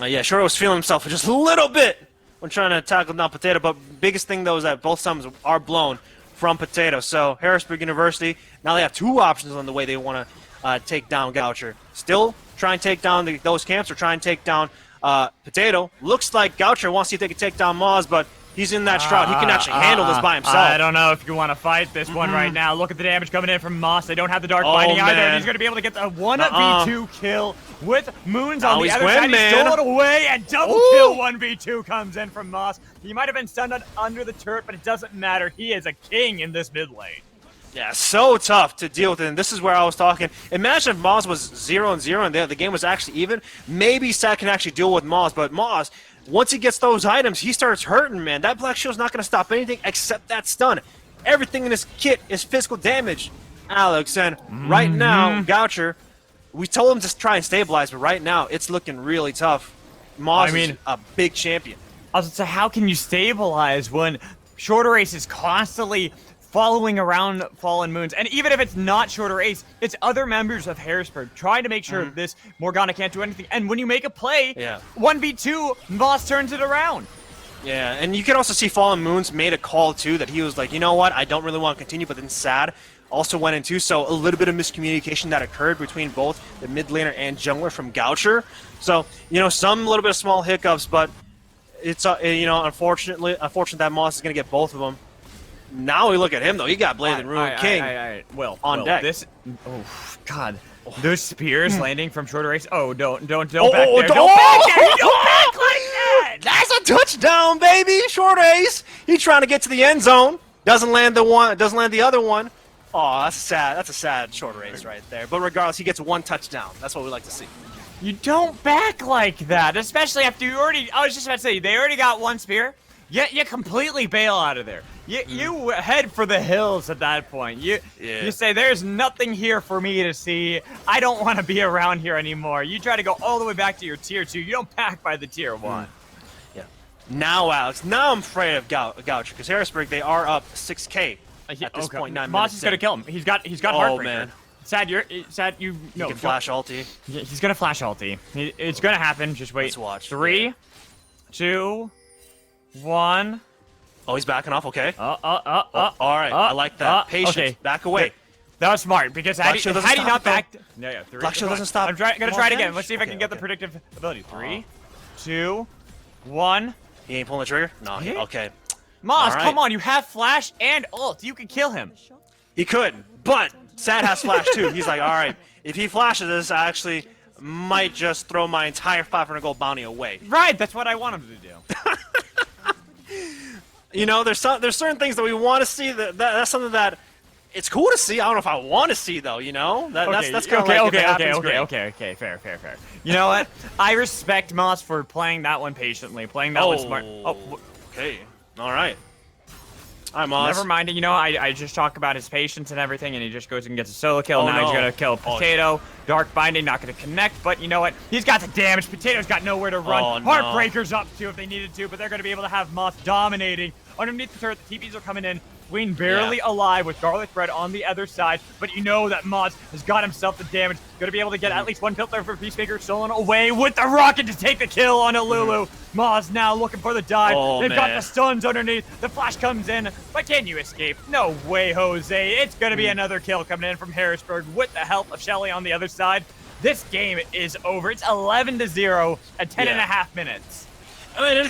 Yeah, Shorter was feeling himself just a little bit when trying to tackle down Potato, but biggest thing, though, is that both summons are blown from Potato. So Harrisburg University, now they have two options on the way they want to take down Goucher. Still try and take down those camps or try and take down Potato. Looks like Goucher wants to see if they can take down Moz, but he's in that shroud. He can actually handle this by himself. I don't know if you want to fight this one right now. Look at the damage coming in from Moss. They don't have the Dark Binding either. Man. He's going to be able to get the 1v2 kill with Moons on the he's other win, side. man. He stole it away, and double kill 1v2 comes in from Moss. He might have been stunned under the turret, but it doesn't matter. He is a king in this mid lane. Yeah, so tough to deal with, and this is where I was talking. Imagine if Moz was 0-0 and the game was actually even. Maybe Sad can actually deal with Moz, but Moz, once he gets those items, he starts hurting, man. That Black Shield's not going to stop anything except that stun. Everything in this kit is physical damage, Alex, and right now, Goucher, we told him to try and stabilize, but right now, it's looking really tough. Moz is a big champion. I was going to say, how can you stabilize when Shorter Ace is constantly following around Fallen Moons? And even if it's not Shorter Ace, it's other members of Harrisburg trying to make sure this Morgana can't do anything. And when you make a play, 1v2, Moss turns it around. Yeah, and you can also see Fallen Moons made a call, too, that he was like, you know what, I don't really want to continue, but then Sad also went in, too. So a little bit of miscommunication that occurred between both the mid laner and jungler from Goucher. So, you know, some little bit of small hiccups, but it's, you know, unfortunate that Moss is going to get both of them. Now we look at him, though. He got Blade and Ruin King on deck. Oh, God. Those spears landing from Shorter Ace. Oh, don't back there. Oh, Don't back there. Don't back like that. That's a touchdown, baby. Short Ace. He's trying to get to the end zone. Doesn't land the one. Doesn't land the other one. Oh, that's sad. That's a sad Shorter Ace right there. But regardless, he gets one touchdown. That's what we like to see. You don't back like that, especially after you already. I was just about to say they already got one spear. Yet you completely bail out of there. You head for the hills at that point. You say, there's nothing here for me to see. I don't want to be around here anymore. You try to go all the way back to your tier 2. You don't back by the tier 1. Yeah. Now, Alex, now I'm afraid of Goucher, because Harrisburg, they are up 6K at this point. 9 Moss minutes is going to kill him. He's got Heartbreaker. Man. Sad, you He can flash ulti. Yeah, he's going to flash ulti. It's going to happen. Just wait. Let's watch. 3, 2, 1. Oh, he's backing off. Okay. All All right. I like that. Patience. Okay. Back away. That was smart because had he not backed. Yeah. Black Shield doesn't stop. I'm gonna try it again. Let's see if I can get the predictive ability. 3, 2, 1. He ain't pulling the trigger. No. Okay. Moss, right. come on! You have flash and ult. You can kill him. He could, but Sad has flash too. He's like, all right. If he flashes this, I actually might just throw my entire 500 gold bounty away. Right. That's what I want him to do. You know, there's certain things that we want to see. That's something that it's cool to see. I don't know if I want to see though. You know, that's kind of okay. Fair. You know what? I respect Moss for playing that one patiently, playing that one smart. Oh, okay. All right. I'm Moss. Never mind. You know, I just talk about his patience and everything, and he just goes and gets a solo kill. Now he's gonna kill Potato. Dark Binding, not gonna connect, but you know what? He's got the damage. Potato's got nowhere to run. Heartbreaker's up too if they needed to, but they're gonna be able to have Moss dominating underneath the turret. The TPs are coming in. Queen barely alive with Garlic Bread on the other side, but you know that Moz has got himself the damage. Gonna be able to get at least one kill there for Peacemaker. Stolen away with the rocket to take the kill on Lulu. Moz now looking for the dive. They've got the stuns underneath. The flash comes in, but can you escape? No way, Jose. It's gonna be another kill coming in from Harrisburg with the help of Shelly on the other side. This game is over. It's 11-0 at 10.5 minutes. I mean, at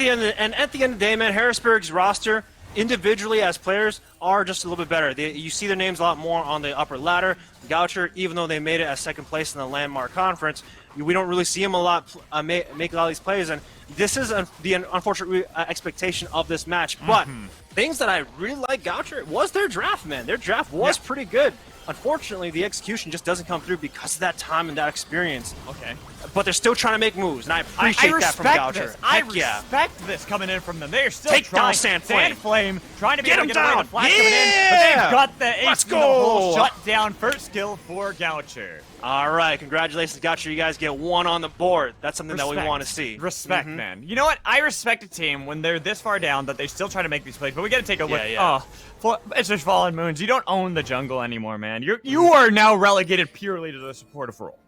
the end of the day, man, Harrisburg's roster, individually as players, are just a little bit better. You see their names a lot more on the upper ladder. Goucher, even though they made it as second place in the Landmark Conference, we don't really see him a lot make a lot of these plays, and this is the unfortunate expectation of this match. But things that I really like Goucher was their draft, man. Their draft was pretty good. Unfortunately, the execution just doesn't come through because of that time and that experience. Okay. But they're still trying to make moves, and I appreciate that from Goucher. I respect this coming in from them. They are still Take trying. down Sandflame. Trying to be Get able to him get away down. the flash coming in, but they've got the ace. Let's in the hole. go. Shut down. First kill for Goucher. All right, congratulations, Goucher. You guys get one on the board. That's something that we want to see. Respect, man. You know what? I respect a team when they're this far down that they still try to make these plays, but we got to take a look. It's just Fallen Moons. You don't own the jungle anymore, man. You are now relegated purely to the supportive role.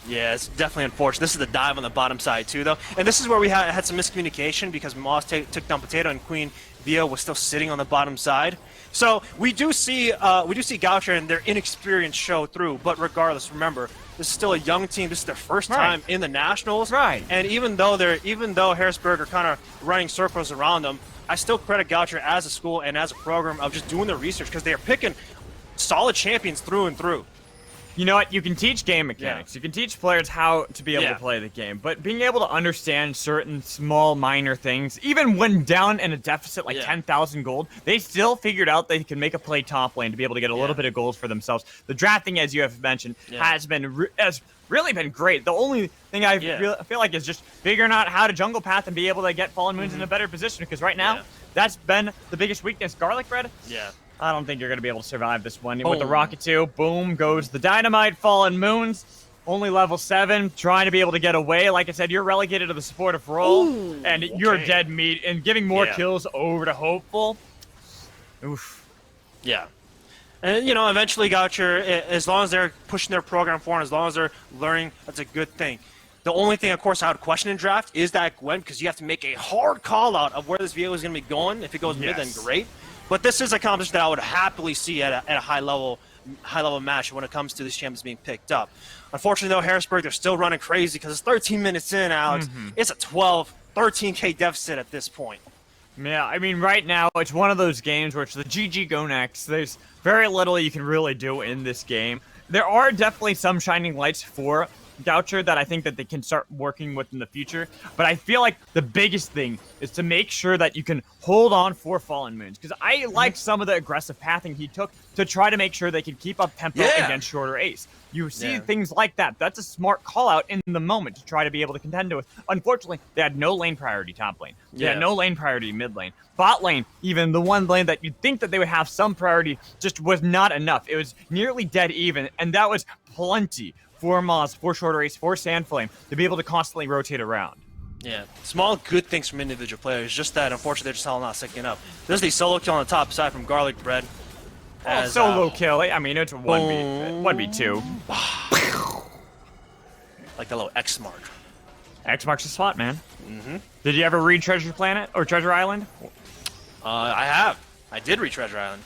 Yeah, it's definitely unfortunate. This is the dive on the bottom side too, though, and this is where we had some miscommunication because Moss took down Potato and Queen Via was still sitting on the bottom side. So we do see Goucher and their inexperience show through. But regardless, remember, this is still a young team. This is their first time in the Nationals. Right. And even though Harrisburg are kind of running circles around them, I still credit Goucher as a school and as a program of just doing their research because they are picking solid champions through and through. You know what? You can teach game mechanics. You can teach players how to be able to play the game. But being able to understand certain small, minor things, even when down in a deficit like 10,000 gold, they still figured out they can make a play top lane to be able to get a little bit of gold for themselves. The drafting, as you have mentioned, has really been great. The only thing I feel like is just figuring out how to jungle path and be able to get Fallen Moons in a better position. Because right now, that's been the biggest weakness. Garlic Bread? Yeah. I don't think you're going to be able to survive this one. With the Rocket 2, boom, goes the Dynamite. Fallen Moons, only level 7, trying to be able to get away. Like I said, you're relegated to the supportive role, and you're dead meat. And giving more kills over to Hopeful. Oof. Yeah. And, you know, eventually Goucher, as long as they're pushing their program forward, as long as they're learning, that's a good thing. The only thing, of course, I would question in draft is that Gwen, because you have to make a hard call out of where this VO is going to be going. If it goes mid, then great. But this is a competition that I would happily see at a high level match when it comes to these champions being picked up. Unfortunately, though, Harrisburg, they're still running crazy because it's 13 minutes in, Alex. It's a 13K deficit at this point. Yeah, I mean, right now, it's one of those games where it's the GG go next. There's very little you can really do in this game. There are definitely some shining lights for Goucher that I think that they can start working with in the future, but I feel like the biggest thing is to make sure that you can hold on for Fallen Moons, because I like some of the aggressive pathing he took to try to make sure they can keep up tempo against shorter ace. You see things like that. That's a smart call out in the moment to try to be able to contend with. Unfortunately, they had no lane priority top lane. They had no lane priority mid lane. Bot lane, even the one lane that you'd think that they would have some priority, just was not enough. It was nearly dead even, and that was plenty for Moz, for Shorter Ace, for Sandflame to be able to constantly rotate around. Yeah, small good things from individual players, just that unfortunately they're just all not syncing up. There's the solo kill on the top side from Garlic Bread. Solo kill, I mean, it's a 1v2. Like the little X mark. X marks the spot, man. Did you ever read Treasure Planet or Treasure Island? I have. I did read Treasure Island.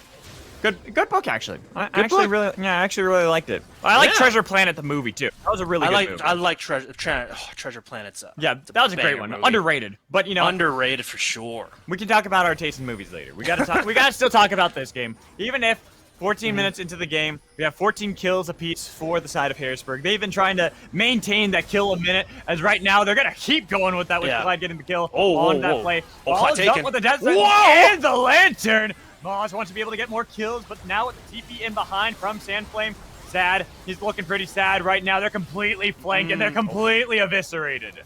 Good book, actually. I actually really liked it. I like Treasure Planet the movie too. That was a really good movie. I like Treasure Planet's. Yeah, that was a great one. Movie. Underrated, but you know, underrated for sure. We can talk about our taste in movies later. We gotta talk. We gotta still talk about this game, even if 14 minutes into the game, we have 14 kills apiece for the side of Harrisburg. They've been trying to maintain that kill a minute, as right now they're gonna keep going with that with Clyde getting the kill on that play. Follows up with the death and the lantern. Moz wants to be able to get more kills, but now with the TP in behind from Sandflame, sad. He's looking pretty sad right now. They're completely flanked and they're completely eviscerated.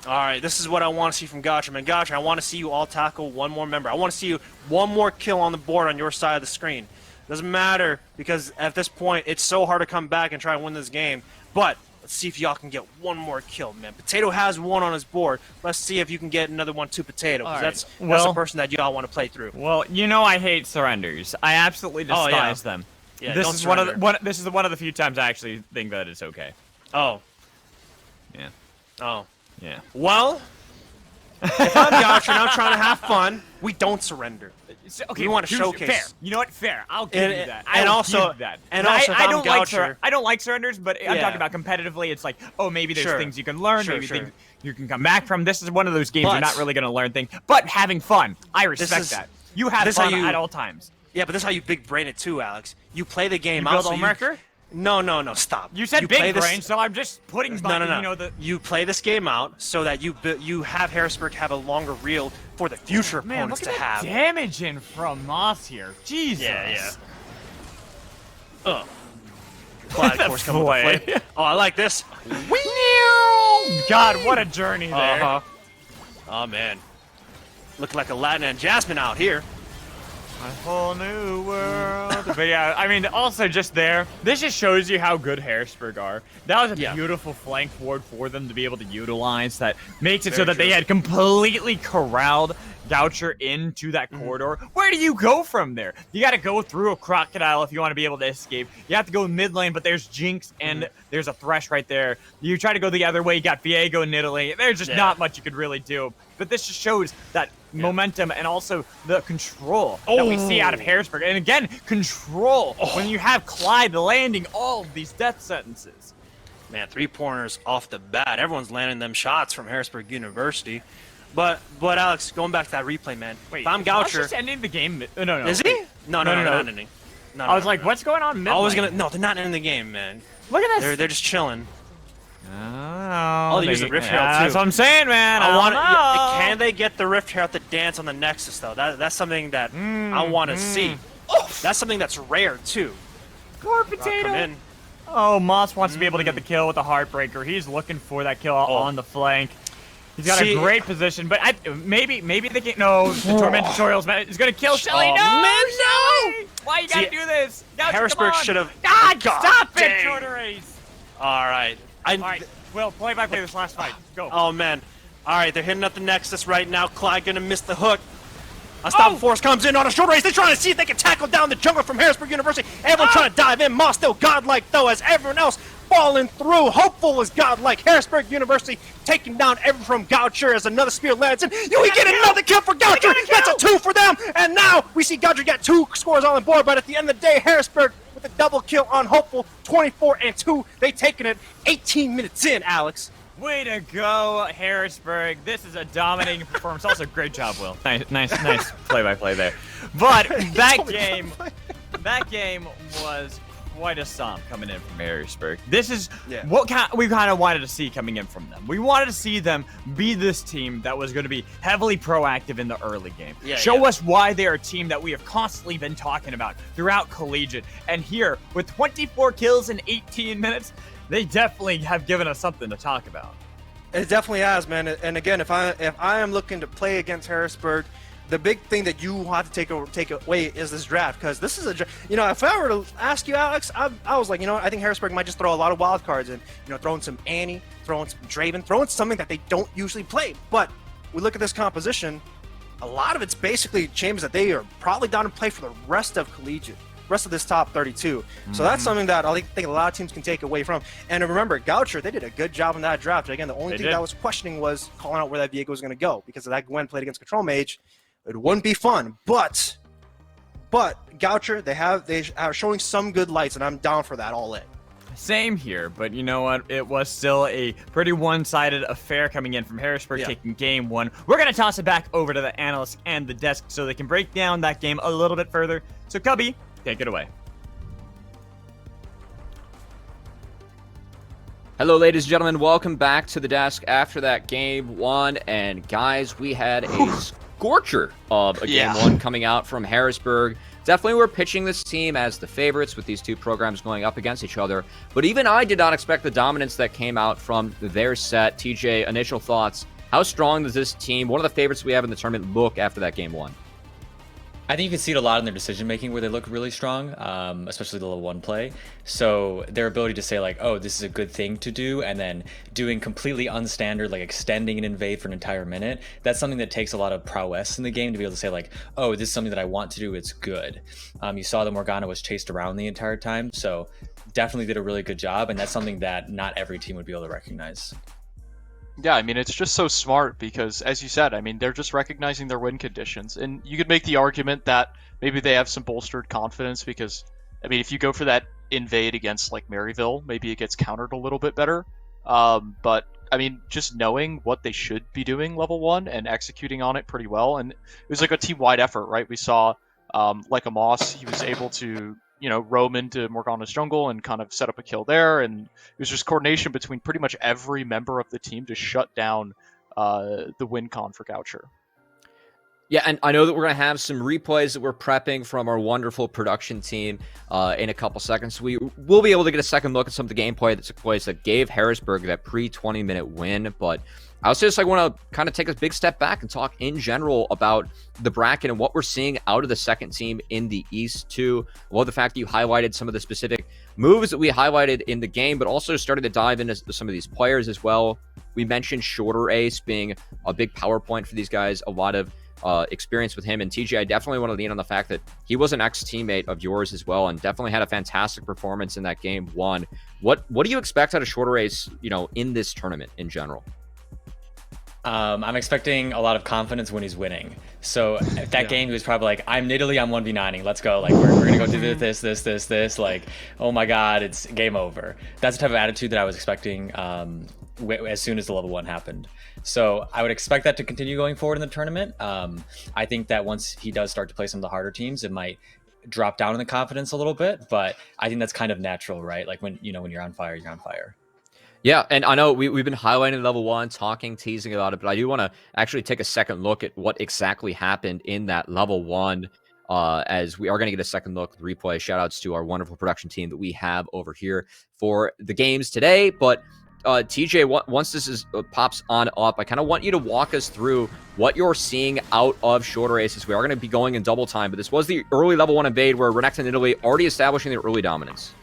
All right, this is what I want to see from Goucher, man. Goucher, I want to see you all tackle one more member. I want to see you one more kill on the board on your side of the screen. Doesn't matter, because at this point, it's so hard to come back and try and win this game. But let's see if y'all can get one more kill, man. Potato has one on his board. Let's see if you can get another one to Potato, because that's the person that y'all want to play through. Well, you know I hate surrenders. I absolutely despise them. Yeah, this is one of the few times I actually think that it's okay. Oh. Yeah. Oh. Yeah. Well, if I'm Goucher and I'm trying to have fun, we don't surrender. Okay, we want to showcase. Fair. You know what? Fair. I'll give you that. And also, I don't like surrenders, but I'm talking about competitively. It's like, oh, maybe there's things you can learn, maybe things you can come back from. This is one of those games you're not really going to learn things, but having fun. I respect that. You have fun at all times. Yeah, but this is how you big brain it too, Alex. You play the game you out. Build on marker? No, stop. You said big brain, so I'm just putting. No. You play this game out so that you have Harrisburg have a longer reel for the future opponents to have. Damage in from Moss here. Jesus. Yeah. Clyde, of course, coming with the flame. Oh, I like this. God, what a journey there. Oh man, look like Aladdin and Jasmine out here. A whole new world. But yeah, I mean, also just there, this just shows you how good Harrisburg are. That was a beautiful flank ward for them to be able to utilize. That makes it so that they had completely corralled Goucher into that corridor. Where do you go from there? You got to go through a crocodile if you want to be able to escape. You have to go mid lane, but there's Jinx and there's a Thresh right there. You try to go the other way, you got Viego and Nidalee. There's just not much you could really do. But this just shows that momentum and also the control that we see out of Harrisburg. And again, control when you have Clyde landing all of these death sentences. Man, 3-pointers off the bat. Everyone's landing them shots from Harrisburg University. But Alex, going back to that replay, man. Wait, if I'm Goucher, just ending the game. No. Is he? No, not ending. No, I was like, what's going on? I was gonna. No, they're not ending the game, man. Look at this. They're just chilling. Oh, they use the Rift Herald too. That's what I'm saying, man. Can they get the Rift Herald to dance on the Nexus though? That's something that I want to see. That's something that's rare too. Poor Potato. Come in. Oh, Moss wants to be able to get the kill with the Heartbreaker. He's looking for that kill on the flank. He's got a great position, but maybe they can't. No, the Torment Tutorials man is gonna kill Shelly. No! Why you gotta do this? Harrisburg should have. God, stop it, Jordan. All right. All right, Will, play by play this last fight. Go. Oh man. All right, they're hitting up the Nexus right now. Clyde gonna miss the hook. Unstoppable Force comes in on a short race. They're trying to see if they can tackle down the jungler from Harrisburg University. Everyone trying to dive in. Moss still godlike though, as everyone else falling through. Hopeful is godlike. Harrisburg University taking down everyone from Goucher as another spear lands in. We get another kill for Goucher. That's a 2 for them. And now we see Goucher get 2 scores on the board. But at the end of the day, Harrisburg with a double kill on Hopeful, 24-2. They taking it 18 minutes in, Alex. Way to go, Harrisburg. This is a dominating performance. Also, great job, Will. Nice play-by-play there. But that game was quite a stomp coming in from Harrisburg. This is what we kind of wanted to see coming in from them. We wanted to see them be this team that was going to be heavily proactive in the early game. Show us why they are a team that we have constantly been talking about throughout collegiate. And here, with 24 kills in 18 minutes, they definitely have given us something to talk about. It definitely has, man. And again, if I am looking to play against Harrisburg, the big thing that you have to take away is this draft, because this is a, if I were to ask you, Alex, I was like, I think Harrisburg might just throw a lot of wild cards in, throwing some Annie, throwing some Draven, throwing something that they don't usually play. But we look at this composition, a lot of it's basically chambers that they are probably down to play for the rest of collegiate. Rest of this top 32. So that's something that I think a lot of teams can take away from. And remember, Goucher, they did a good job in that draft. Again, the only thing that I was questioning was calling out where that Viego was going to go, because if that Gwen played against Control Mage, it wouldn't be fun. But Goucher, they are showing some good lights, and I'm down for that all in. Same here, but you know what? It was still a pretty one-sided affair coming in from Harrisburg taking game one. We're going to toss it back over to the analysts and the desk so they can break down that game a little bit further. So, Cubby, take it away. Hello, ladies and gentlemen. Welcome back to the desk after that game one. And guys, we had a scorcher of a game one coming out from Harrisburg. Definitely we're pitching this team as the favorites with these two programs going up against each other. But even I did not expect the dominance that came out from their set. TJ, initial thoughts. How strong does this team, one of the favorites we have in the tournament, look after that game one? I think you can see it a lot in their decision making where they look really strong, especially the level 1 play. So their ability to say like, oh, this is a good thing to do, and then doing completely unstandard, like extending an invade for an entire minute. That's something that takes a lot of prowess in the game to be able to say like, oh, this is something that I want to do. It's good. You saw that Morgana was chased around the entire time. So definitely did a really good job. And that's something that not every team would be able to recognize. Yeah, I mean, it's just so smart because, as you said, I mean, they're just recognizing their win conditions. And you could make the argument that maybe they have some bolstered confidence because, I mean, if you go for that invade against, like, Maryville, maybe it gets countered a little bit better. But, I mean, just knowing what they should be doing level 1 and executing on it pretty well. And it was like a team-wide effort, right? We saw, like a Moss, he was able to, you know, roam into Morgana's jungle and kind of set up a kill there. And it was just coordination between pretty much every member of the team to shut down the win con for Goucher. Yeah, and I know that we're going to have some replays that we're prepping from our wonderful production team in a couple seconds. We will be able to get a second look at some of the gameplay that took place that gave Harrisburg that pre-20-minute win. But I also just want to kind of take a big step back and talk in general about the bracket and what we're seeing out of the second team in the East too. Well, the fact that you highlighted some of the specific moves that we highlighted in the game, but also started to dive into some of these players as well. We mentioned Shorter Ace being a big power point for these guys, a lot of experience with him. And TJ, I definitely want to lean on the fact that he was an ex-teammate of yours as well, and definitely had a fantastic performance in that game one. What do you expect out of Shorter Ace, you know, in this tournament in general? I'm expecting a lot of confidence when he's winning. So that game, he was probably like, I'm Nidalee, I'm 1v9ing. Let's go. Like, we're going to go do this. Like, oh my God, it's game over. That's the type of attitude that I was expecting as soon as the level 1 happened. So I would expect that to continue going forward in the tournament. I think that once he does start to play some of the harder teams, it might drop down in the confidence a little bit. But I think that's kind of natural, right? Like when you're on fire, you're on fire. Yeah, and I know we've been highlighting level 1, teasing about it, but I do want to actually take a second look at what exactly happened in that level 1, as we are going to get a second look at the replay. Shoutouts to our wonderful production team that we have over here for the games today. But TJ, once this pops on up, I kind of want you to walk us through what you're seeing out of Shorter Aces. We are going to be going in double time, but this was the early level 1 invade where Renekton and Nidalee already establishing their early dominance.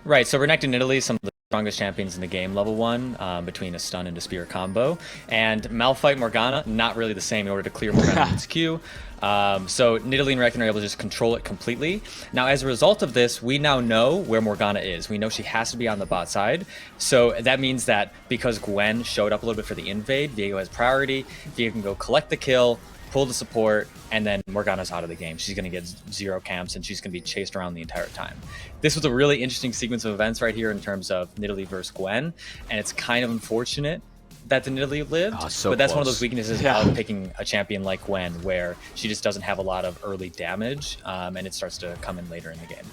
Right, so Renekton and Nidalee, some of the strongest champions in the game, level 1, between a stun and a spear combo. And Malphite Morgana, not really the same in order to clear Morgana's Q. So Nidalee and Renekton are able to just control it completely. Now, as a result of this, we now know where Morgana is. We know she has to be on the bot side. So that means that because Gwen showed up a little bit for the invade, Diego has priority. Diego can go collect the kill, pull the support, and then Morgana's out of the game. She's going to get 0 camps, and she's going to be chased around the entire time. This was a really interesting sequence of events right here in terms of Nidalee versus Gwen, and it's kind of unfortunate that the Nidalee lived, but that's one of those weaknesses of picking a champion like Gwen, where she just doesn't have a lot of early damage, and it starts to come in later in the game.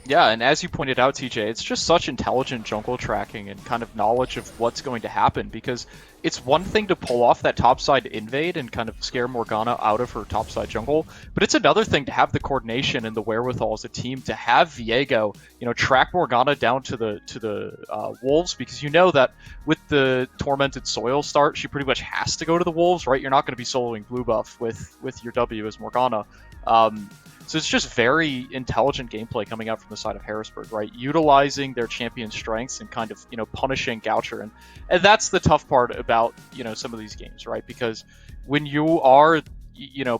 Yeah, and as you pointed out, TJ, it's just such intelligent jungle tracking and kind of knowledge of what's going to happen, because it's one thing to pull off that topside invade and kind of scare Morgana out of her topside jungle, but it's another thing to have the coordination and the wherewithal as a team to have Viego, track Morgana down to the wolves, because you know that with the Tormented Soil start, she pretty much has to go to the wolves, right? You're not going to be soloing blue buff with your W as Morgana. So it's just very intelligent gameplay coming out from the side of Harrisburg, right? Utilizing their champion strengths and kind of, punishing Goucher. And that's the tough part about, some of these games, right? Because when you are,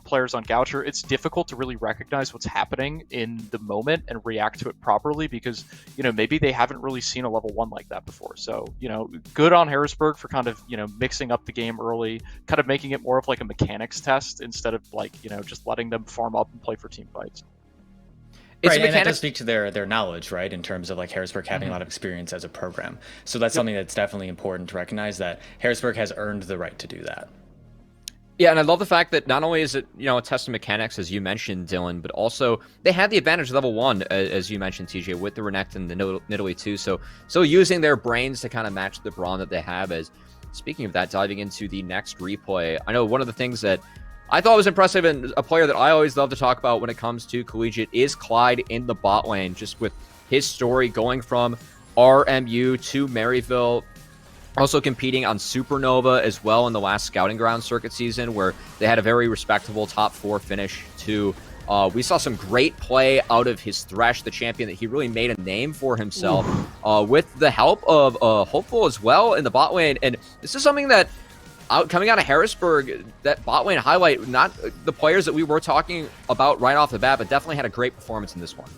players on Goucher, it's difficult to really recognize what's happening in the moment and react to it properly because, maybe they haven't really seen a level 1 like that before. So, good on Harrisburg for kind of, mixing up the game early, kind of making it more of like a mechanics test instead of like, just letting them farm up and play for team fights. Right, and that does speak to their knowledge, right, in terms of like Harrisburg having a lot of experience as a program. So that's something that's definitely important to recognize, that Harrisburg has earned the right to do that. Yeah, and I love the fact that not only is it, a test of mechanics, as you mentioned, Dylan, but also they had the advantage of level 1, as you mentioned, TJ, with the Renekton and the Nidalee too. So using their brains to kind of match the brawn that they have. As speaking of that, diving into the next replay, I know one of the things that I thought it was impressive, and a player that I always love to talk about when it comes to collegiate is Clyde in the bot lane, just with his story going from RMU to Maryville, also competing on Supernova as well in the last Scouting Ground circuit season, where they had a very respectable top 4 finish too. We saw some great play out of his Thresh, the champion that he really made a name for himself, with the help of Hopeful as well in the bot lane. And this is something that coming out of Harrisburg, that bot lane highlight, not the players that we were talking about right off the bat, but definitely had a great performance in this one.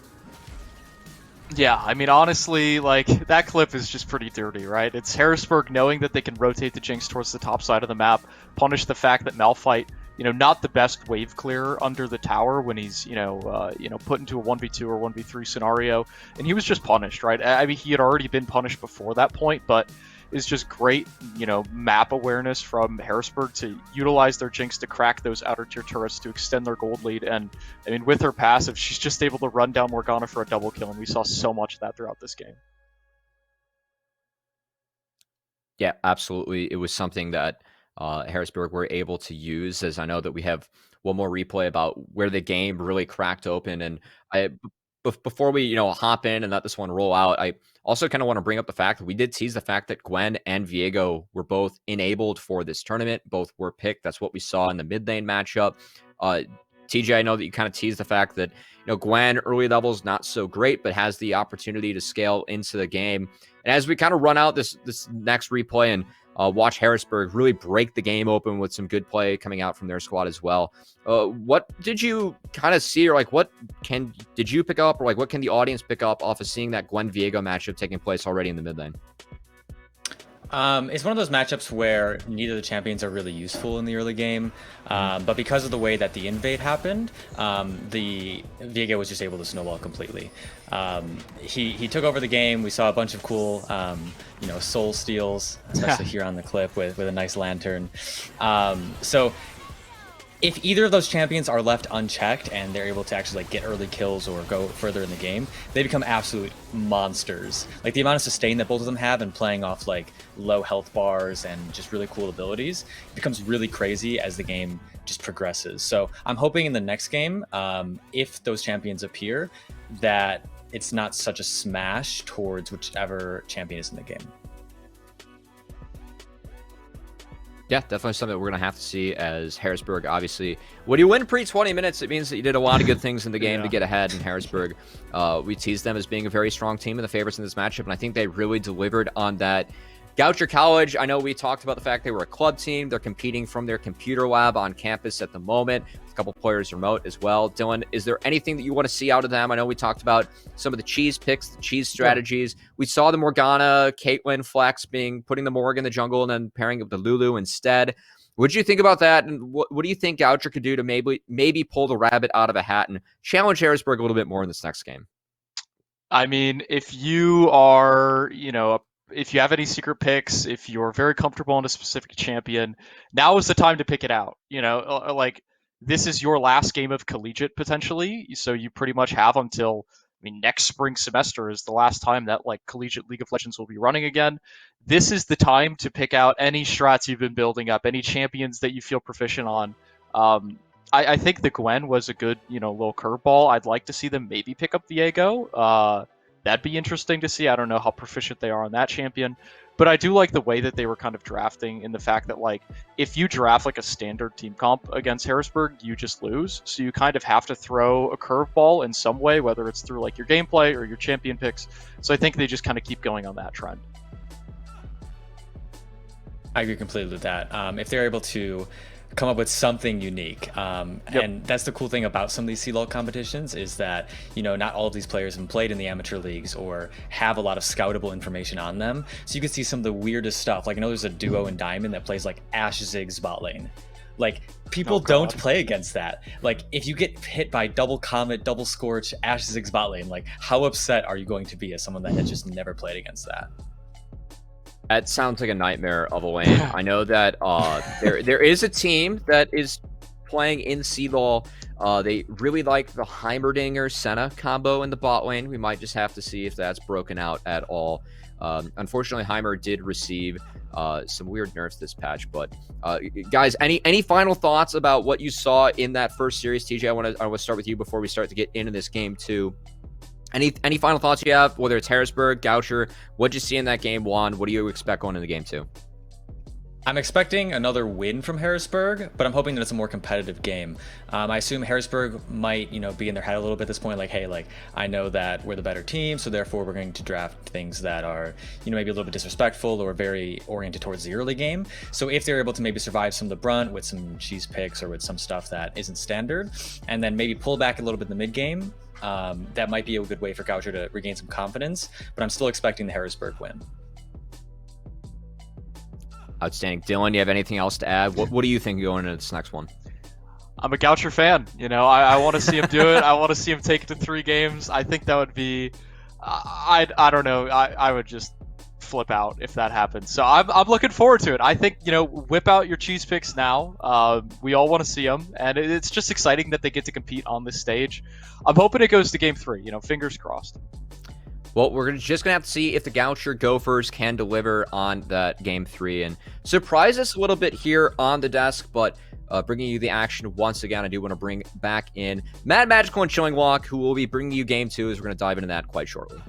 Yeah, I mean, honestly, like, that clip is just pretty dirty, right? It's Harrisburg knowing that they can rotate the Jinx towards the top side of the map, punish the fact that Malphite, not the best wave clearer under the tower when he's, put into a 1v2 or 1v3 scenario, and he was just punished, right? I mean, he had already been punished before that point, but is just great, map awareness from Harrisburg to utilize their Jinx to crack those outer tier turrets to extend their gold lead. And I mean, with her passive, she's just able to run down Morgana for a double kill, and we saw so much of that throughout this game. Yeah, absolutely. It was something that Harrisburg were able to use, as I know that we have one more replay about where the game really cracked open. And before we, hop in and let this one roll out, I also kind of want to bring up the fact that we did tease the fact that Gwen and Viego were both enabled for this tournament. Both were picked. That's what we saw in the mid lane matchup. TJ, I know that you kind of teased the fact that, Gwen early levels not so great, but has the opportunity to scale into the game. And as we kind of run out this next replay and watch Harrisburg really break the game open with some good play coming out from their squad as well. What did you kind of see, or like did you pick up, or like what can the audience pick up off of seeing that Gwen Viego matchup taking place already in the mid lane? It's one of those matchups where neither of the champions are really useful in the early game, but because of the way that the invade happened, the Viego was just able to snowball completely. He took over the game. We saw a bunch of cool, soul steals, especially here on the clip with a nice lantern. So if either of those champions are left unchecked and they're able to actually get early kills or go further in the game, they become absolute monsters. Like the amount of sustain that both of them have and playing off low health bars and just really cool abilities becomes really crazy as the game just progresses. So I'm hoping in the next game, if those champions appear, that it's not such a smash towards whichever champion is in the game. Yeah, definitely something that we're going to have to see, as Harrisburg, obviously, when you win pre-20 minutes, it means that you did a lot of good things in the game to get ahead in Harrisburg. We teased them as being a very strong team and the favorites in this matchup, and I think they really delivered on that. Goucher College, I know we talked about the fact they were a club team. They're competing from their computer lab on campus at the moment. A couple players remote as well. Dylan, is there anything that you want to see out of them? I know we talked about some of the cheese picks, the cheese strategies. Yeah. We saw the Morgana, Caitlyn flex putting the Morg in the jungle and then pairing up the Lulu instead. What do you think about that? And what do you think Goucher could do to maybe pull the rabbit out of a hat and challenge Harrisburg a little bit more in this next game? I mean, if you are, if you have any secret picks, if you're very comfortable in a specific champion, now is the time to pick it out. This is your last game of collegiate potentially, so you pretty much have until, next spring semester is the last time that collegiate League of Legends will be running again. This is the time to pick out any strats you've been building up, any champions that you feel proficient on. I think the Gwen was a good, little curveball. I'd like to see them maybe pick up Viego. That'd be interesting to see. I don't know how proficient they are on that champion, but I do like the way that they were kind of drafting, in the fact that if you draft a standard team comp against Harrisburg, you just lose. So you kind of have to throw a curveball in some way, whether it's through your gameplay or your champion picks. So I think they just kind of keep going on that trend. I agree completely with that. If they're able to come up with something unique. And that's the cool thing about some of these CLOL competitions, is that, not all of these players have played in the amateur leagues or have a lot of scoutable information on them. So you can see some of the weirdest stuff. I know there's a duo in Diamond that plays Ashe Ziggs bot lane. People don't play against that. If you get hit by double Comet, double Scorch, Ashe Ziggs bot lane, how upset are you going to be as someone that has just never played against that? That sounds like a nightmare of a lane. I know that there is a team that is playing in C-Law. They really like the Heimerdinger Senna combo in the bot lane. We might just have to see if that's broken out at all. Unfortunately, Heimer did receive some weird nerfs this patch. But guys, any final thoughts about what you saw in that first series? TJ, I want to start with you before we start to get into this game too. Any final thoughts you have, whether it's Harrisburg, Goucher? What'd you see in that game one? What do you expect going into game two? I'm expecting another win from Harrisburg, but I'm hoping that it's a more competitive game. I assume Harrisburg might, be in their head a little bit at this point, like, hey, I know that we're the better team, so therefore we're going to draft things that are, maybe a little bit disrespectful or very oriented towards the early game. So if they're able to maybe survive some of the brunt with some cheese picks or with some stuff that isn't standard, and then maybe pull back a little bit in the mid game, that might be a good way for Goucher to regain some confidence, but I'm still expecting the Harrisburg win. Outstanding. Dylan, you have anything else to add? What do you think going into this next one? I'm a Goucher fan. I want to see him do it. I want to see him take it to 3 games. I think that would be, I don't know. I would just flip out if that happens. So I'm looking forward to it. I think, whip out your cheese picks now. We all want to see them, and it's just exciting that they get to compete on this stage. I'm hoping it goes to game 3. Fingers crossed. Well, we're just going to have to see if the Goucher Gophers can deliver on that game 3 and surprise us a little bit here on the desk, but bringing you the action once again, I do want to bring back in Mad Magical and Chilling Walk, who will be bringing you game 2 as we're going to dive into that quite shortly.